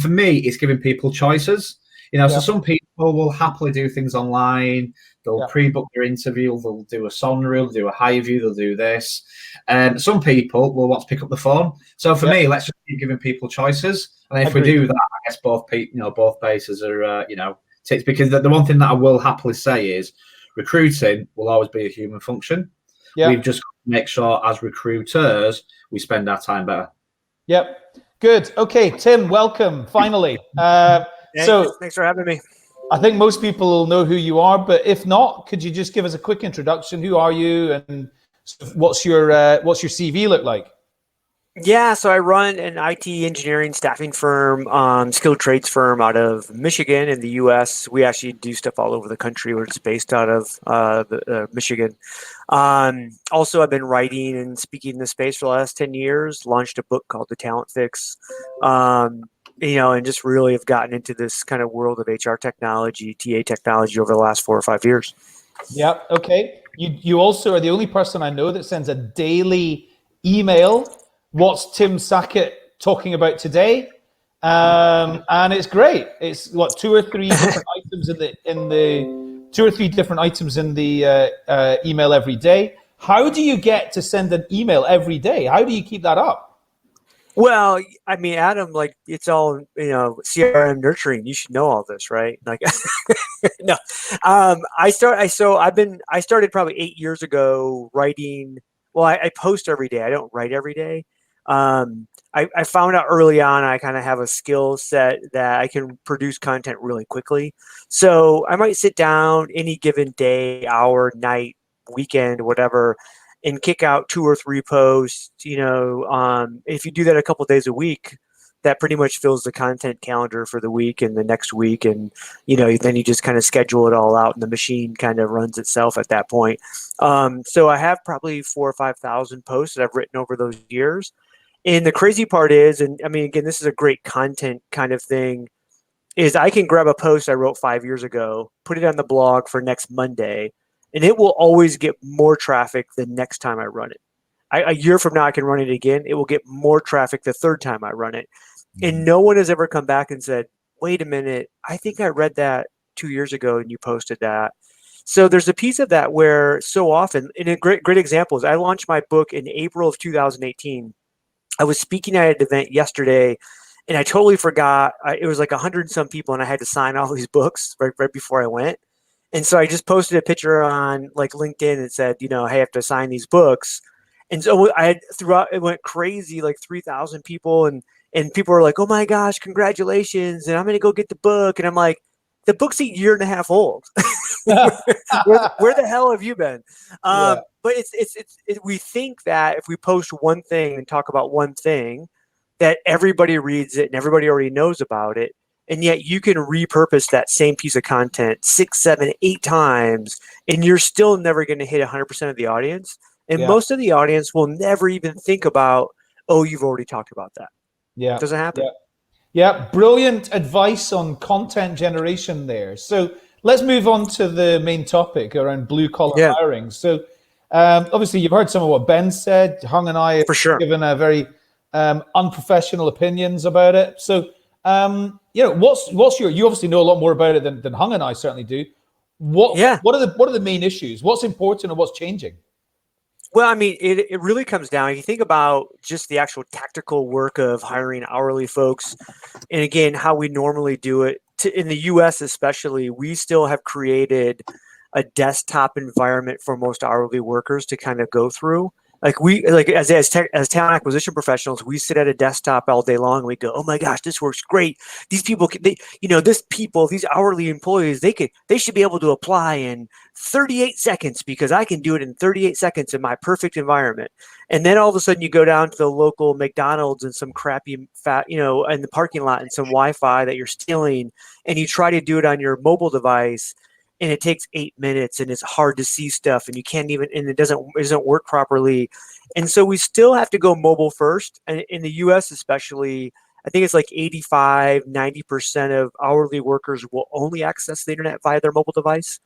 for me, it's giving people choices. So some people will happily do things online. They'll pre-book their interview. They'll do a son reel, they'll do a high view, they'll do this. Some people will want to pick up the phone. So for me, let's just keep giving people choices. And if we do that, I guess both bases are, ticked. Because the one thing that I will happily say is recruiting will always be a human function. We've just got to make sure as recruiters, we spend our time better. Yep. Good. Okay, Tim, welcome. Finally. Thanks for having me. I think most people will know who you are, but if not, could you just give us a quick introduction? Who are you, and what's your CV look like? Yeah, so I run an IT engineering staffing firm, skilled trades firm out of Michigan in the U.S. We actually do stuff all over the country. We're just based out of Michigan. Also, I've been writing and speaking in the space for the last 10 years, launched a book called The Talent Fix, and just really have gotten into this kind of world of HR technology, TA technology over the last 4 or 5 years. Yep. Okay. You also are the only person I know that sends a daily email. What's Tim Sackett talking about today? And it's great. It's 2 or 3 different items in the 2 or 3 different items in the email every day. How do you get to send an email every day? How do you keep that up? Well, I mean, Adam, it's all, CRM nurturing. You should know all this, right? No. I started probably 8 years ago writing. Well, I post every day. I don't write every day. I found out early on I kind of have a skill set that I can produce content really quickly. So I might sit down any given day, hour, night, weekend, whatever, and kick out 2 or 3 posts. If you do that a couple of days a week, that pretty much fills the content calendar for the week and the next week. And, then you just kind of schedule it all out and the machine kind of runs itself at that point. So I have probably 4,000 or 5,000 posts that I've written over those years. And the crazy part is, and I mean, again, this is a great content kind of thing, is I can grab a post I wrote 5 years ago, put it on the blog for next Monday, and it will always get more traffic the next time I run it. A year from now, I can run it again. It will get more traffic the third time I run it. And no one has ever come back and said, wait a minute, I think I read that 2 years ago and you posted that. So there's a piece of that where so often, and a great example is I launched my book in April of 2018. I was speaking at an event yesterday and I totally forgot. It was like 100 and some people and I had to sign all these books right before I went. And so I just posted a picture on like LinkedIn and said, hey, I have to sign these books. And so I had throughout, it went crazy, like 3,000 people. And people were like, oh my gosh, congratulations. And I'm going to go get the book. And I'm like, the book's a year and a half old. where the hell have you been? But we think that if we post one thing and talk about one thing, that everybody reads it and everybody already knows about it. And yet you can repurpose that same piece of content 6, 7, 8 times, and you're still never going to hit 100% of the audience. And most of the audience will never even think about, oh, you've already talked about that. Yeah. It doesn't happen. Yeah. Brilliant advice on content generation there. So let's move on to the main topic around blue collar hiring. So obviously you've heard some of what Ben said. Hung and I have given a very unprofessional opinions about it. So, what's you obviously know a lot more about it than Hung and I certainly do. What are the main issues? What's important and what's changing? Well, I mean, it really comes down, if you think about just the actual tactical work of hiring hourly folks, and again, how we normally do it in the US especially, we still have created a desktop environment for most hourly workers to kind of go through. As talent acquisition professionals, we sit at a desktop all day long and we go, oh my gosh, this works great. These people, these hourly employees, they should be able to apply in 38 seconds because I can do it in 38 seconds in my perfect environment. And then all of a sudden you go down to the local McDonald's and some crappy in the parking lot and some Wi-Fi that you're stealing, and you try to do it on your mobile device. And it takes 8 minutes, and it's hard to see stuff, and you can't even, and it doesn't work properly. And so we still have to go mobile first. And in the US especially, I think it's like 85-90% of hourly workers will only access the internet via their mobile device.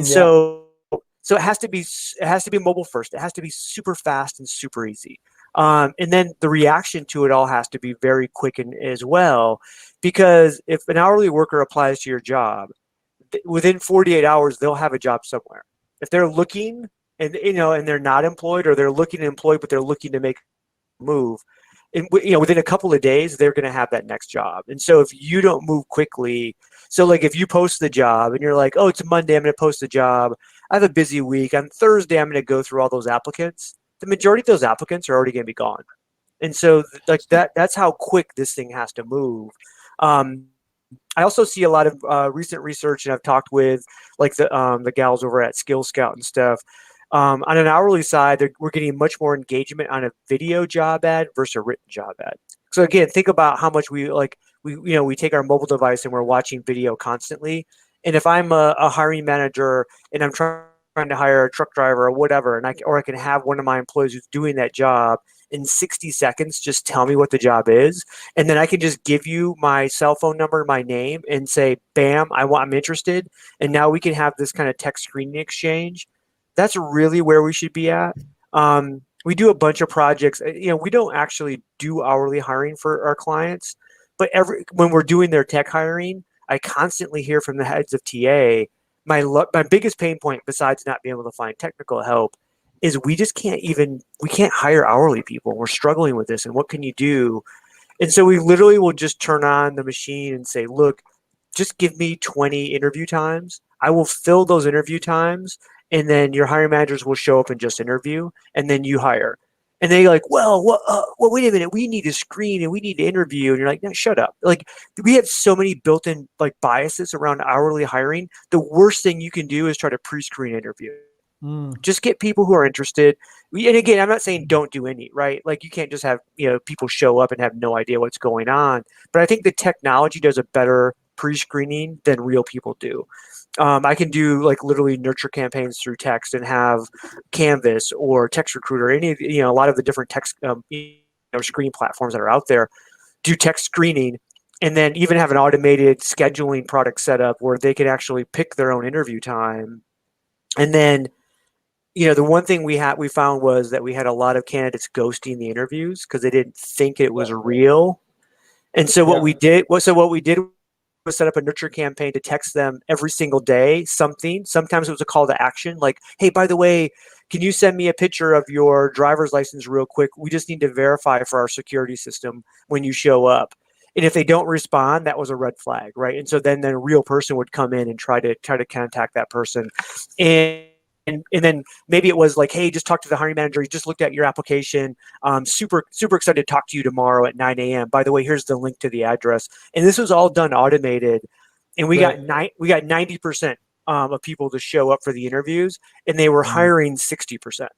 So it has to be mobile first. It has to be super fast and super easy. And then the reaction to it all has to be very quick as well, because if an hourly worker applies to your job, within 48 hours, they'll have a job somewhere. If they're looking and they're not employed, or they're looking to employ, but they're looking to make a move, and within a couple of days, they're going to have that next job. And so if you don't move quickly, so like if you post the job and you're like, oh, it's Monday, I'm going to post the job. I have a busy week. On Thursday, I'm going to go through all those applicants. The majority of those applicants are already going to be gone. And so like that's how quick this thing has to move. I also see a lot of recent research, and I've talked with like the gals over at Skill Scout and stuff. On an hourly side, we're getting much more engagement on a video job ad versus a written job ad. So again, think about how much we take our mobile device and we're watching video constantly. And if I'm a hiring manager and I'm trying to hire a truck driver or whatever, and I can have one of my employees who's doing that job in 60 seconds, just tell me what the job is. And then I can just give you my cell phone number, my name, and say, bam, I'm interested. And now we can have this kind of text screening exchange. That's really where we should be at. We do a bunch of projects. We don't actually do hourly hiring for our clients, but when we're doing their tech hiring, I constantly hear from the heads of TA, my biggest pain point, besides not being able to find technical help, is we can't hire hourly people. We're struggling with this, and what can you do? And so we literally will just turn on the machine and say, look, just give me 20 interview times. I will fill those interview times, and then your hiring managers will show up and just interview, and then you hire. And they're like, well, wait a minute, we need to screen and we need to interview. And you're like, no, shut up. Like, we have so many built-in like biases around hourly hiring. The worst thing you can do is try to pre-screen interview. Just get people who are interested. And again, I'm not saying don't do any, right? Like, you can't just have, people show up and have no idea what's going on. But I think the technology does a better pre-screening than real people do. I can do like literally nurture campaigns through text and have Canvas or Text Recruiter, a lot of the different text screen platforms that are out there, do text screening, and then even have an automated scheduling product set up where they can actually pick their own interview time. And then, the one thing we found was that we had a lot of candidates ghosting the interviews because they didn't think it was real. And so what we did was set up a nurture campaign to text them every single day something. Sometimes it was a call to action, like, hey, by the way, can you send me a picture of your driver's license real quick? We just need to verify for our security system when you show up. And if they don't respond, that was a red flag, right? And so then a real person would come in and try to contact that person. And then maybe it was like, hey, just talk to the hiring manager. He just looked at your application. Super excited to talk to you tomorrow at 9 a.m. By the way, here's the link to the address. And this was all done automated. And we got 90% of people to show up for the interviews, and they were hiring 60%.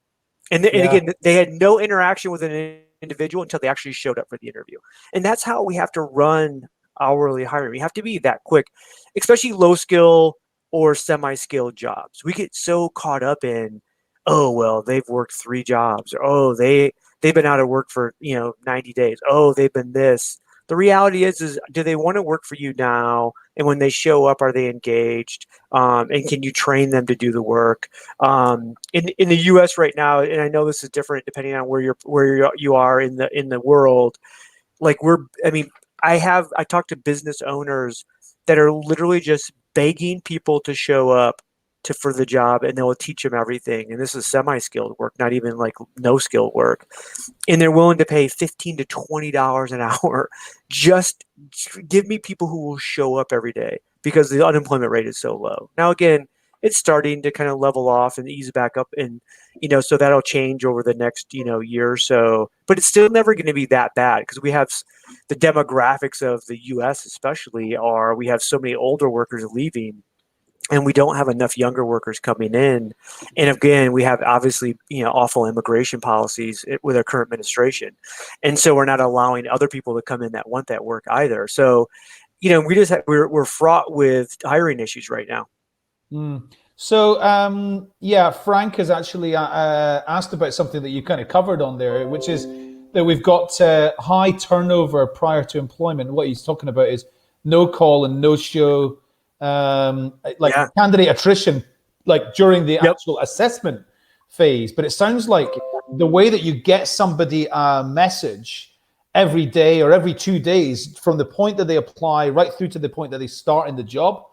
And again, they had no interaction with an individual until they actually showed up for the interview. And that's how we have to run hourly hiring. We have to be that quick, especially low skill or semi-skilled jobs. We get so caught up in, oh, well, they've worked 3 jobs, or oh, they've been out of work for 90 days. Oh, they've been this. The reality is do they want to work for you now? And when they show up, are they engaged? And can you train them to do the work? In the U.S. right now, and I know this is different depending on where you are in the world. Like I talk to business owners that are literally just begging people to show up for the job, and they'll teach them everything. And this is semi-skilled work, not even like no skilled work. And they're willing to pay $15 to $20 an hour. Just give me people who will show up every day, because the unemployment rate is so low. Now, again, it's starting to kind of level off and ease back up, and so that'll change over the next year or so. But it's still never going to be that bad, because we have the demographics of the U.S. especially we have so many older workers leaving, and we don't have enough younger workers coming in. And again, we have obviously awful immigration policies with our current administration, and so we're not allowing other people to come in that want that work either. So we're fraught with hiring issues right now. So Frank has actually asked about something that you kind of covered on there, which is that we've got high turnover prior to employment. What he's talking about is no call and no show, candidate attrition, like during the actual assessment phase. But it sounds like the way that you get somebody a message every day or every 2 days from the point that they apply right through to the point that they start in the job,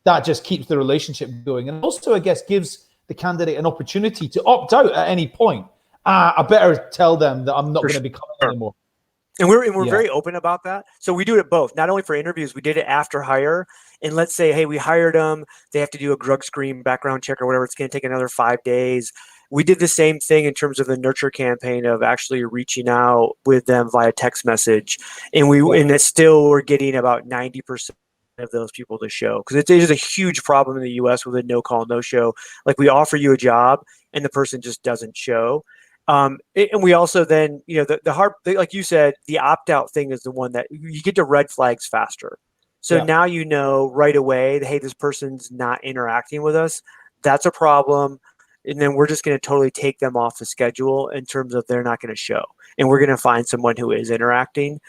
that just keeps the relationship going. And also, I guess, gives the candidate an opportunity to opt out at any point. I better tell them that I'm not going to be coming anymore. And we're very open about that. So we do it both. Not only for interviews, we did it after hire. And let's say, hey, we hired them. They have to do a drug screen, background check, or whatever. It's going to take another 5 days. We did the same thing in terms of the nurture campaign of actually reaching out with them via text message. And it's still, we're getting about 90% of those people to show, because it is a huge problem in the U.S. with a no call, no show. Like, we offer you a job and the person just doesn't show. And we also then, the hard, like you said, the opt-out thing is the one that you get to red flags faster. So now right away, hey, this person's not interacting with us. That's a problem. And then we're just going to totally take them off the schedule in terms of they're not going to show. And we're going to find someone who is interacting.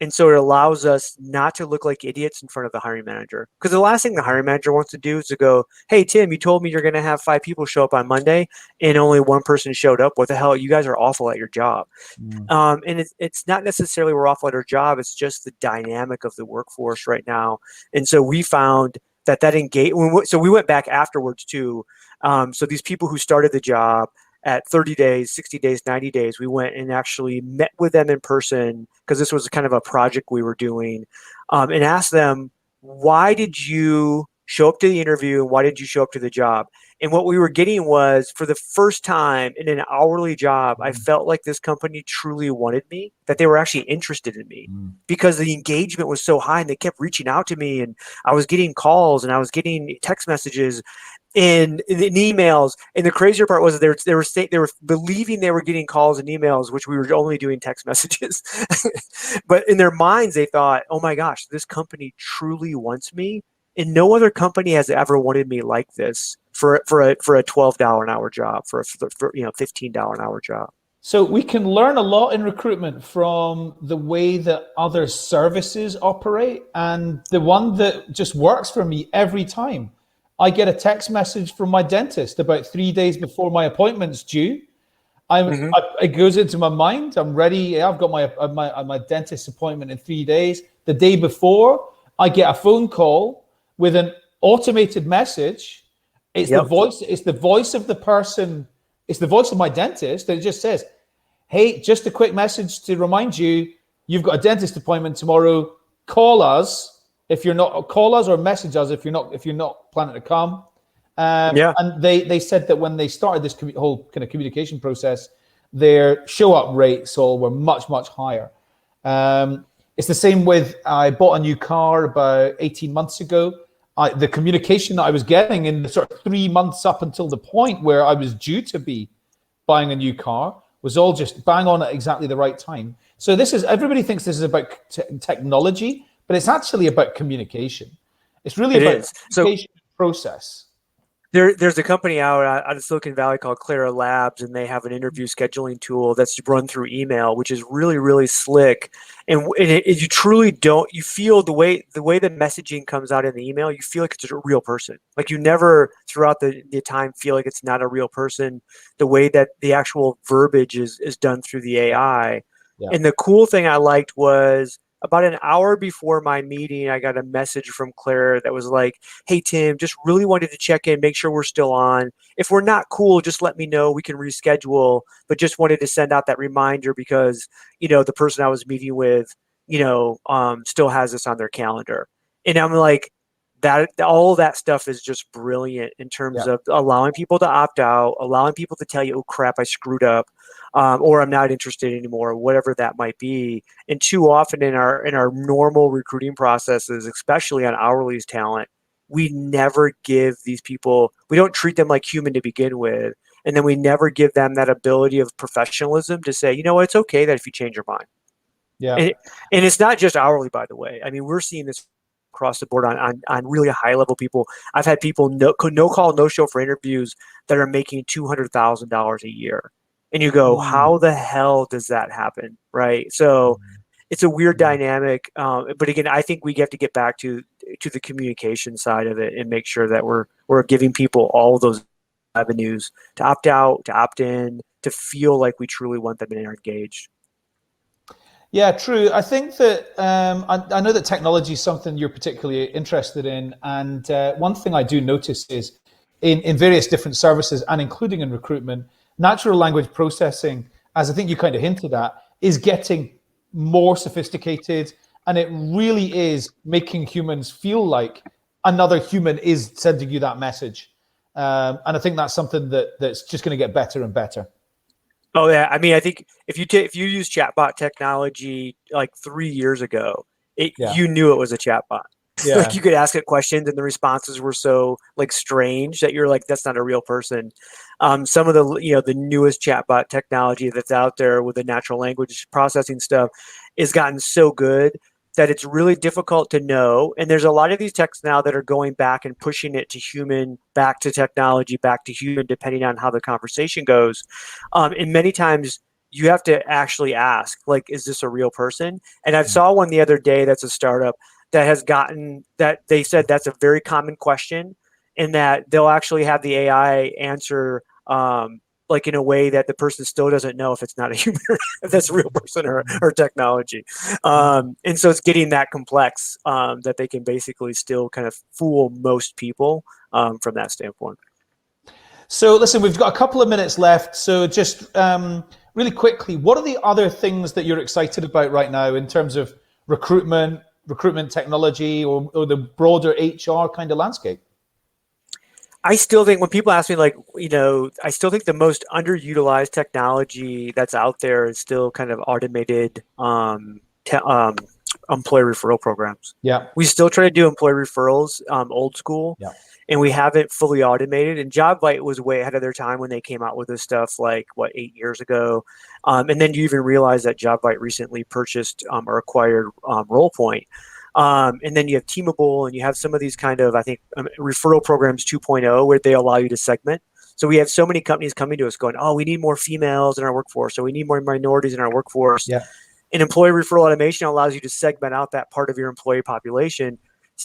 And so it allows us not to look like idiots in front of the hiring manager. Because the last thing the hiring manager wants to do is to go, hey, Tim, you told me you're going to have 5 people show up on Monday and only 1 person showed up. What the hell? You guys are awful at your job. And it's not necessarily we're awful at our job. It's just the dynamic of the workforce right now. And so we found that so we went back afterwards too. So these people who started the job at 30 days, 60 days, 90 days, we went and actually met with them in person, because this was kind of a project we were doing, and asked them, why did you show up to the interview and why did you show up to the job? And what we were getting was, for the first time in an hourly job, I felt like this company truly wanted me, that they were actually interested in me, because the engagement was so high and they kept reaching out to me, and I was getting calls and I was getting text messages in emails. And the crazier part was they were believing they were getting calls and emails, which we were only doing text messages. But in their minds, they thought, oh my gosh, this company truly wants me. And no other company has ever wanted me like this for a $12 an hour job, for $15 an hour job. So we can learn a lot in recruitment from the way that other services operate. And the one that just works for me every time, I get a text message from my dentist about 3 days before my appointment's due. It goes into my mind. I'm ready. I've got my dentist appointment in 3 days. The day before, I get a phone call with an automated message. It's the voice. It's the voice of the person. It's the voice of my dentist. And it just says, "Hey, just a quick message to remind you, you've got a dentist appointment tomorrow. Call us if you're not. Call us or message us if you're not planning to come. And they said that when they started this whole kind of communication process, their show up rates all were much, much higher. It's the same with, I bought a new car about 18 months ago. The communication that I was getting in the sort of 3 months up until the point where I was due to be buying a new car was all just bang on at exactly the right time. So everybody thinks this is about technology, but it's actually about communication. It's really about communication process. There's a company out of Silicon Valley called Clara Labs, and they have an interview scheduling tool that's run through email, which is really, really slick. And you truly don't, you feel the way the messaging comes out in the email, you feel like it's a real person. Like you never throughout the time feel like it's not a real person, the way that the actual verbiage is done through the AI. Yeah. And the cool thing I liked was, about an hour before my meeting, I got a message from Claire that was like, "Hey, Tim, just really wanted to check in, make sure we're still on. If we're not cool, just let me know. We can reschedule. But just wanted to send out that reminder because, the person I was meeting with, still has this on their calendar." And I'm like, that all that stuff is just brilliant in terms of allowing people to opt out, allowing people to tell you, "Oh crap, I screwed up," or "I'm not interested anymore," whatever that might be. And too often in our normal recruiting processes, especially on hourly talent, we never give these people, we don't treat them like human to begin with, and then we never give them that ability of professionalism to say, it's okay that if you change your mind. Yeah, and it's not just hourly, by the way. I mean, we're seeing this across the board on really high level people. I've had people no call, no show for interviews that are making $200,000 a year. And you go, how the hell does that happen? Right. So it's a weird dynamic. But again, I think we have to get back to the communication side of it and make sure that we're giving people all of those avenues to opt out, to opt in, to feel like we truly want them and are engaged. Yeah, true. I think that I know that technology is something you're particularly interested in. And one thing I do notice is in various different services and including in recruitment, natural language processing, as I think you kind of hinted at, is getting more sophisticated. And it really is making humans feel like another human is sending you that message. And I think that's something that's just going to get better and better. Oh yeah, I mean, I think if you use chatbot technology like 3 years ago, you knew it was a chatbot. Yeah. Like you could ask it questions and the responses were so like strange that you're like, that's not a real person. Some of the newest chatbot technology that's out there with the natural language processing stuff has gotten so good that it's really difficult to know. And there's a lot of these texts now that are going back and pushing it to human, back to technology, back to human, depending on how the conversation goes. And many times you have to actually ask, like, is this a real person? And I saw one the other day that's a startup that has gotten that they said that's a very common question, and that they'll actually have the AI answer like in a way that the person still doesn't know if it's not a human, if that's a real person or technology. And so it's getting that complex that they can basically still kind of fool most people from that standpoint. So listen, we've got a couple of minutes left. So just really quickly, what are the other things that you're excited about right now in terms of recruitment technology, or the broader HR kind of landscape? I still think when people ask me, like, I still think the most underutilized technology that's out there is still kind of automated employee referral programs. Yeah. We still try to do employee referrals old school. Yeah. And we haven't fully automated. And JobVite was way ahead of their time when they came out with this stuff, like 8 years ago. And then you even realize that JobVite recently purchased or acquired RollPoint. And then you have Teamable, and you have some of these kind of, I think, referral programs 2.0, where they allow you to segment. So we have so many companies coming to us going, "Oh, we need more females in our workforce, or we need more minorities in our workforce." Yeah. And employee referral automation allows you to segment out that part of your employee population,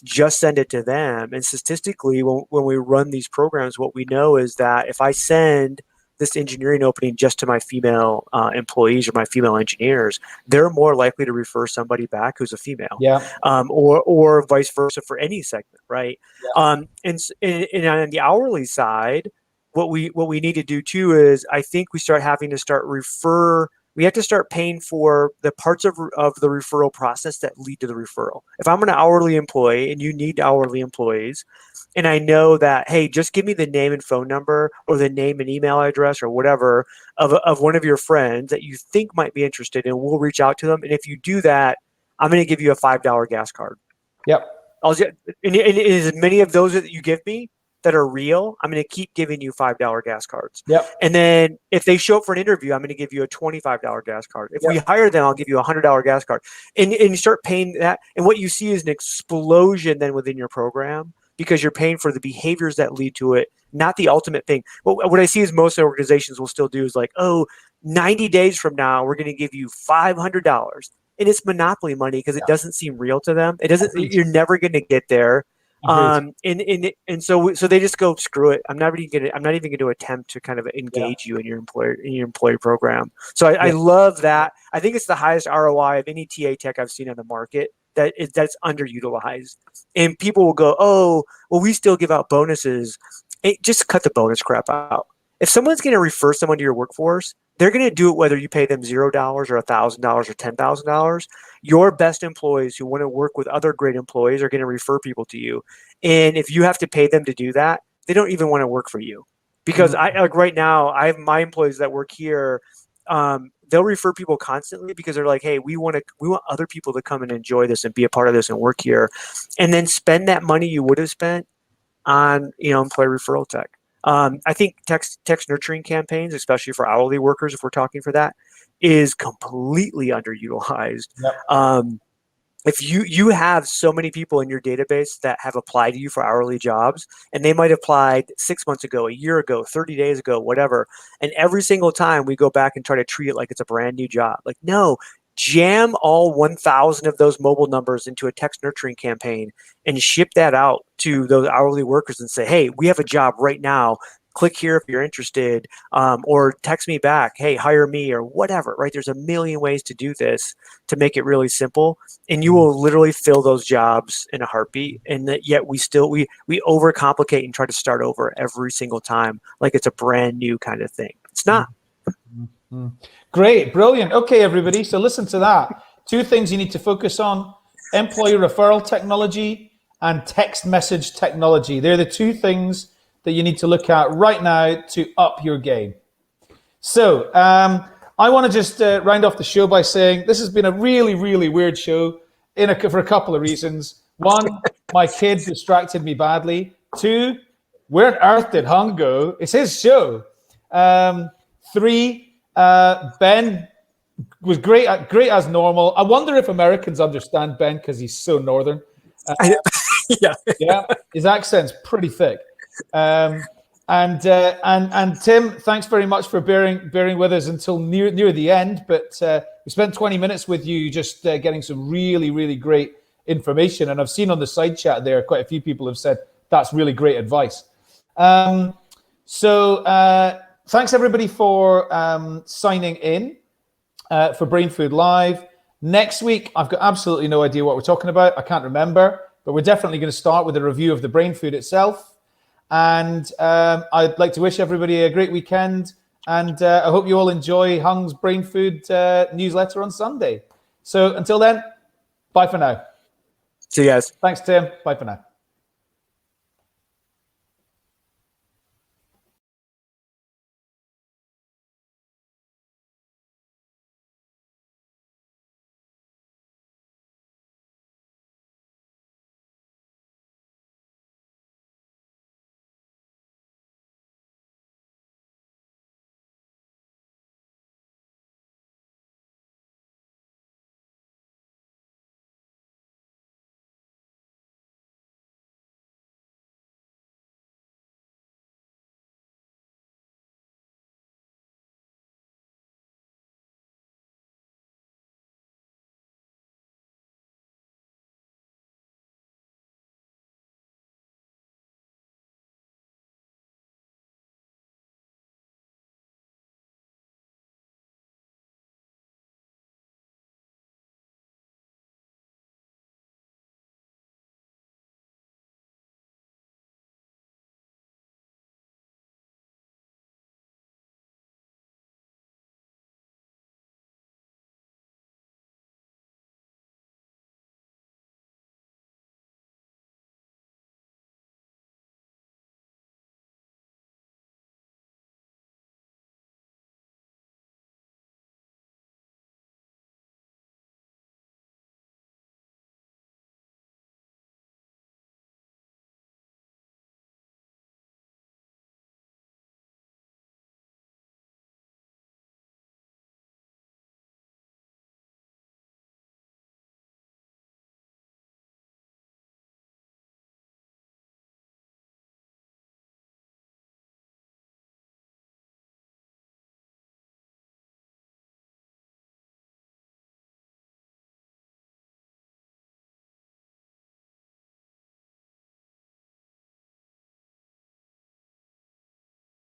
just send it to them. And statistically, when we run these programs, what we know is that if I send this engineering opening just to my female employees or my female engineers, they're more likely to refer somebody back who's a female. Yeah. Or vice versa for any segment, right? Yeah. And on the hourly side, what we need to do too is, I think we start having to refer we have to start paying for the parts of the referral process that lead to the referral. If I'm an hourly employee and you need hourly employees, and I know that, hey, just give me the name and phone number or the name and email address or whatever of one of your friends that you think might be interested, and we'll reach out to them. And if you do that, I'm going to give you a $5 gas card. Yep. And as many of those that you give me that are real, I'm going to keep giving you $5 gas cards. Yep. And then if they show up for an interview, I'm going to give you a $25 gas card. If we hire them, I'll give you a $100 gas card. And you start paying that. And what you see is an explosion then within your program, because you're paying for the behaviors that lead to it, not the ultimate thing. But what I see is most organizations will still do is like, 90 days from now, we're going to give you $500. And it's monopoly money because it doesn't seem real to them. It doesn't. You're never going to get there. And so they just go, screw it. I'm not even going to attempt to kind of engage you in your employee program. So I love that. I think it's the highest ROI of any TA tech I've seen on the market that's underutilized. And people will go, oh, well, we still give out bonuses. Just cut the bonus crap out. If someone's going to refer someone to your workforce, they're going to do it whether you pay them $0 or $1,000 or $10,000. Your best employees who want to work with other great employees are going to refer people to you. And if you have to pay them to do that, they don't even want to work for you. Because right now, I have my employees that work here. They'll refer people constantly because they're like, hey, we want other people to come and enjoy this and be a part of this and work here, and then spend that money you would have spent on employee referral tech. I think text nurturing campaigns, especially for hourly workers, if we're talking for that, is completely underutilized. Yep. If you have so many people in your database that have applied to you for hourly jobs, and they might have applied 6 months ago, a year ago, 30 days ago, whatever, and every single time we go back and try to treat it like it's a brand new job. Like, no, jam all 1,000 of those mobile numbers into a text nurturing campaign and ship that out to those hourly workers and say, hey, we have a job right now. Click here if you're interested, or text me back, hey, hire me, or whatever, right? There's a million ways to do this to make it really simple, and you will literally fill those jobs in a heartbeat. And that yet we overcomplicate and try to start over every single time like it's a brand new kind of thing. It's not. Mm-hmm. Great, brilliant. Okay, everybody, so listen to that. 2 things you need to focus on: employee referral technology and text message technology. They're the 2 things that you need to look at right now to up your game. So I want to just round off the show by saying this has been a really, really weird show for a couple of reasons. 1, my kid distracted me badly. 2, where on earth did Hung go? It's his show. 3, Ben was great as normal. I wonder if Americans understand Ben because he's so northern. Yeah, his accent's pretty thick. And Tim, thanks very much for bearing with us until near the end. But we spent 20 minutes with you, just getting some really, really great information. And I've seen on the side chat there, quite a few people have said that's really great advice. So thanks everybody for signing in for Brainfood Live. Next week, I've got absolutely no idea what we're talking about. I can't remember, but we're definitely going to start with a review of the Brainfood itself. And I'd like to wish everybody a great weekend. And I hope you all enjoy Hung's Brainfood newsletter on Sunday. So until then, bye for now. See you guys. Thanks, Tim. Bye for now.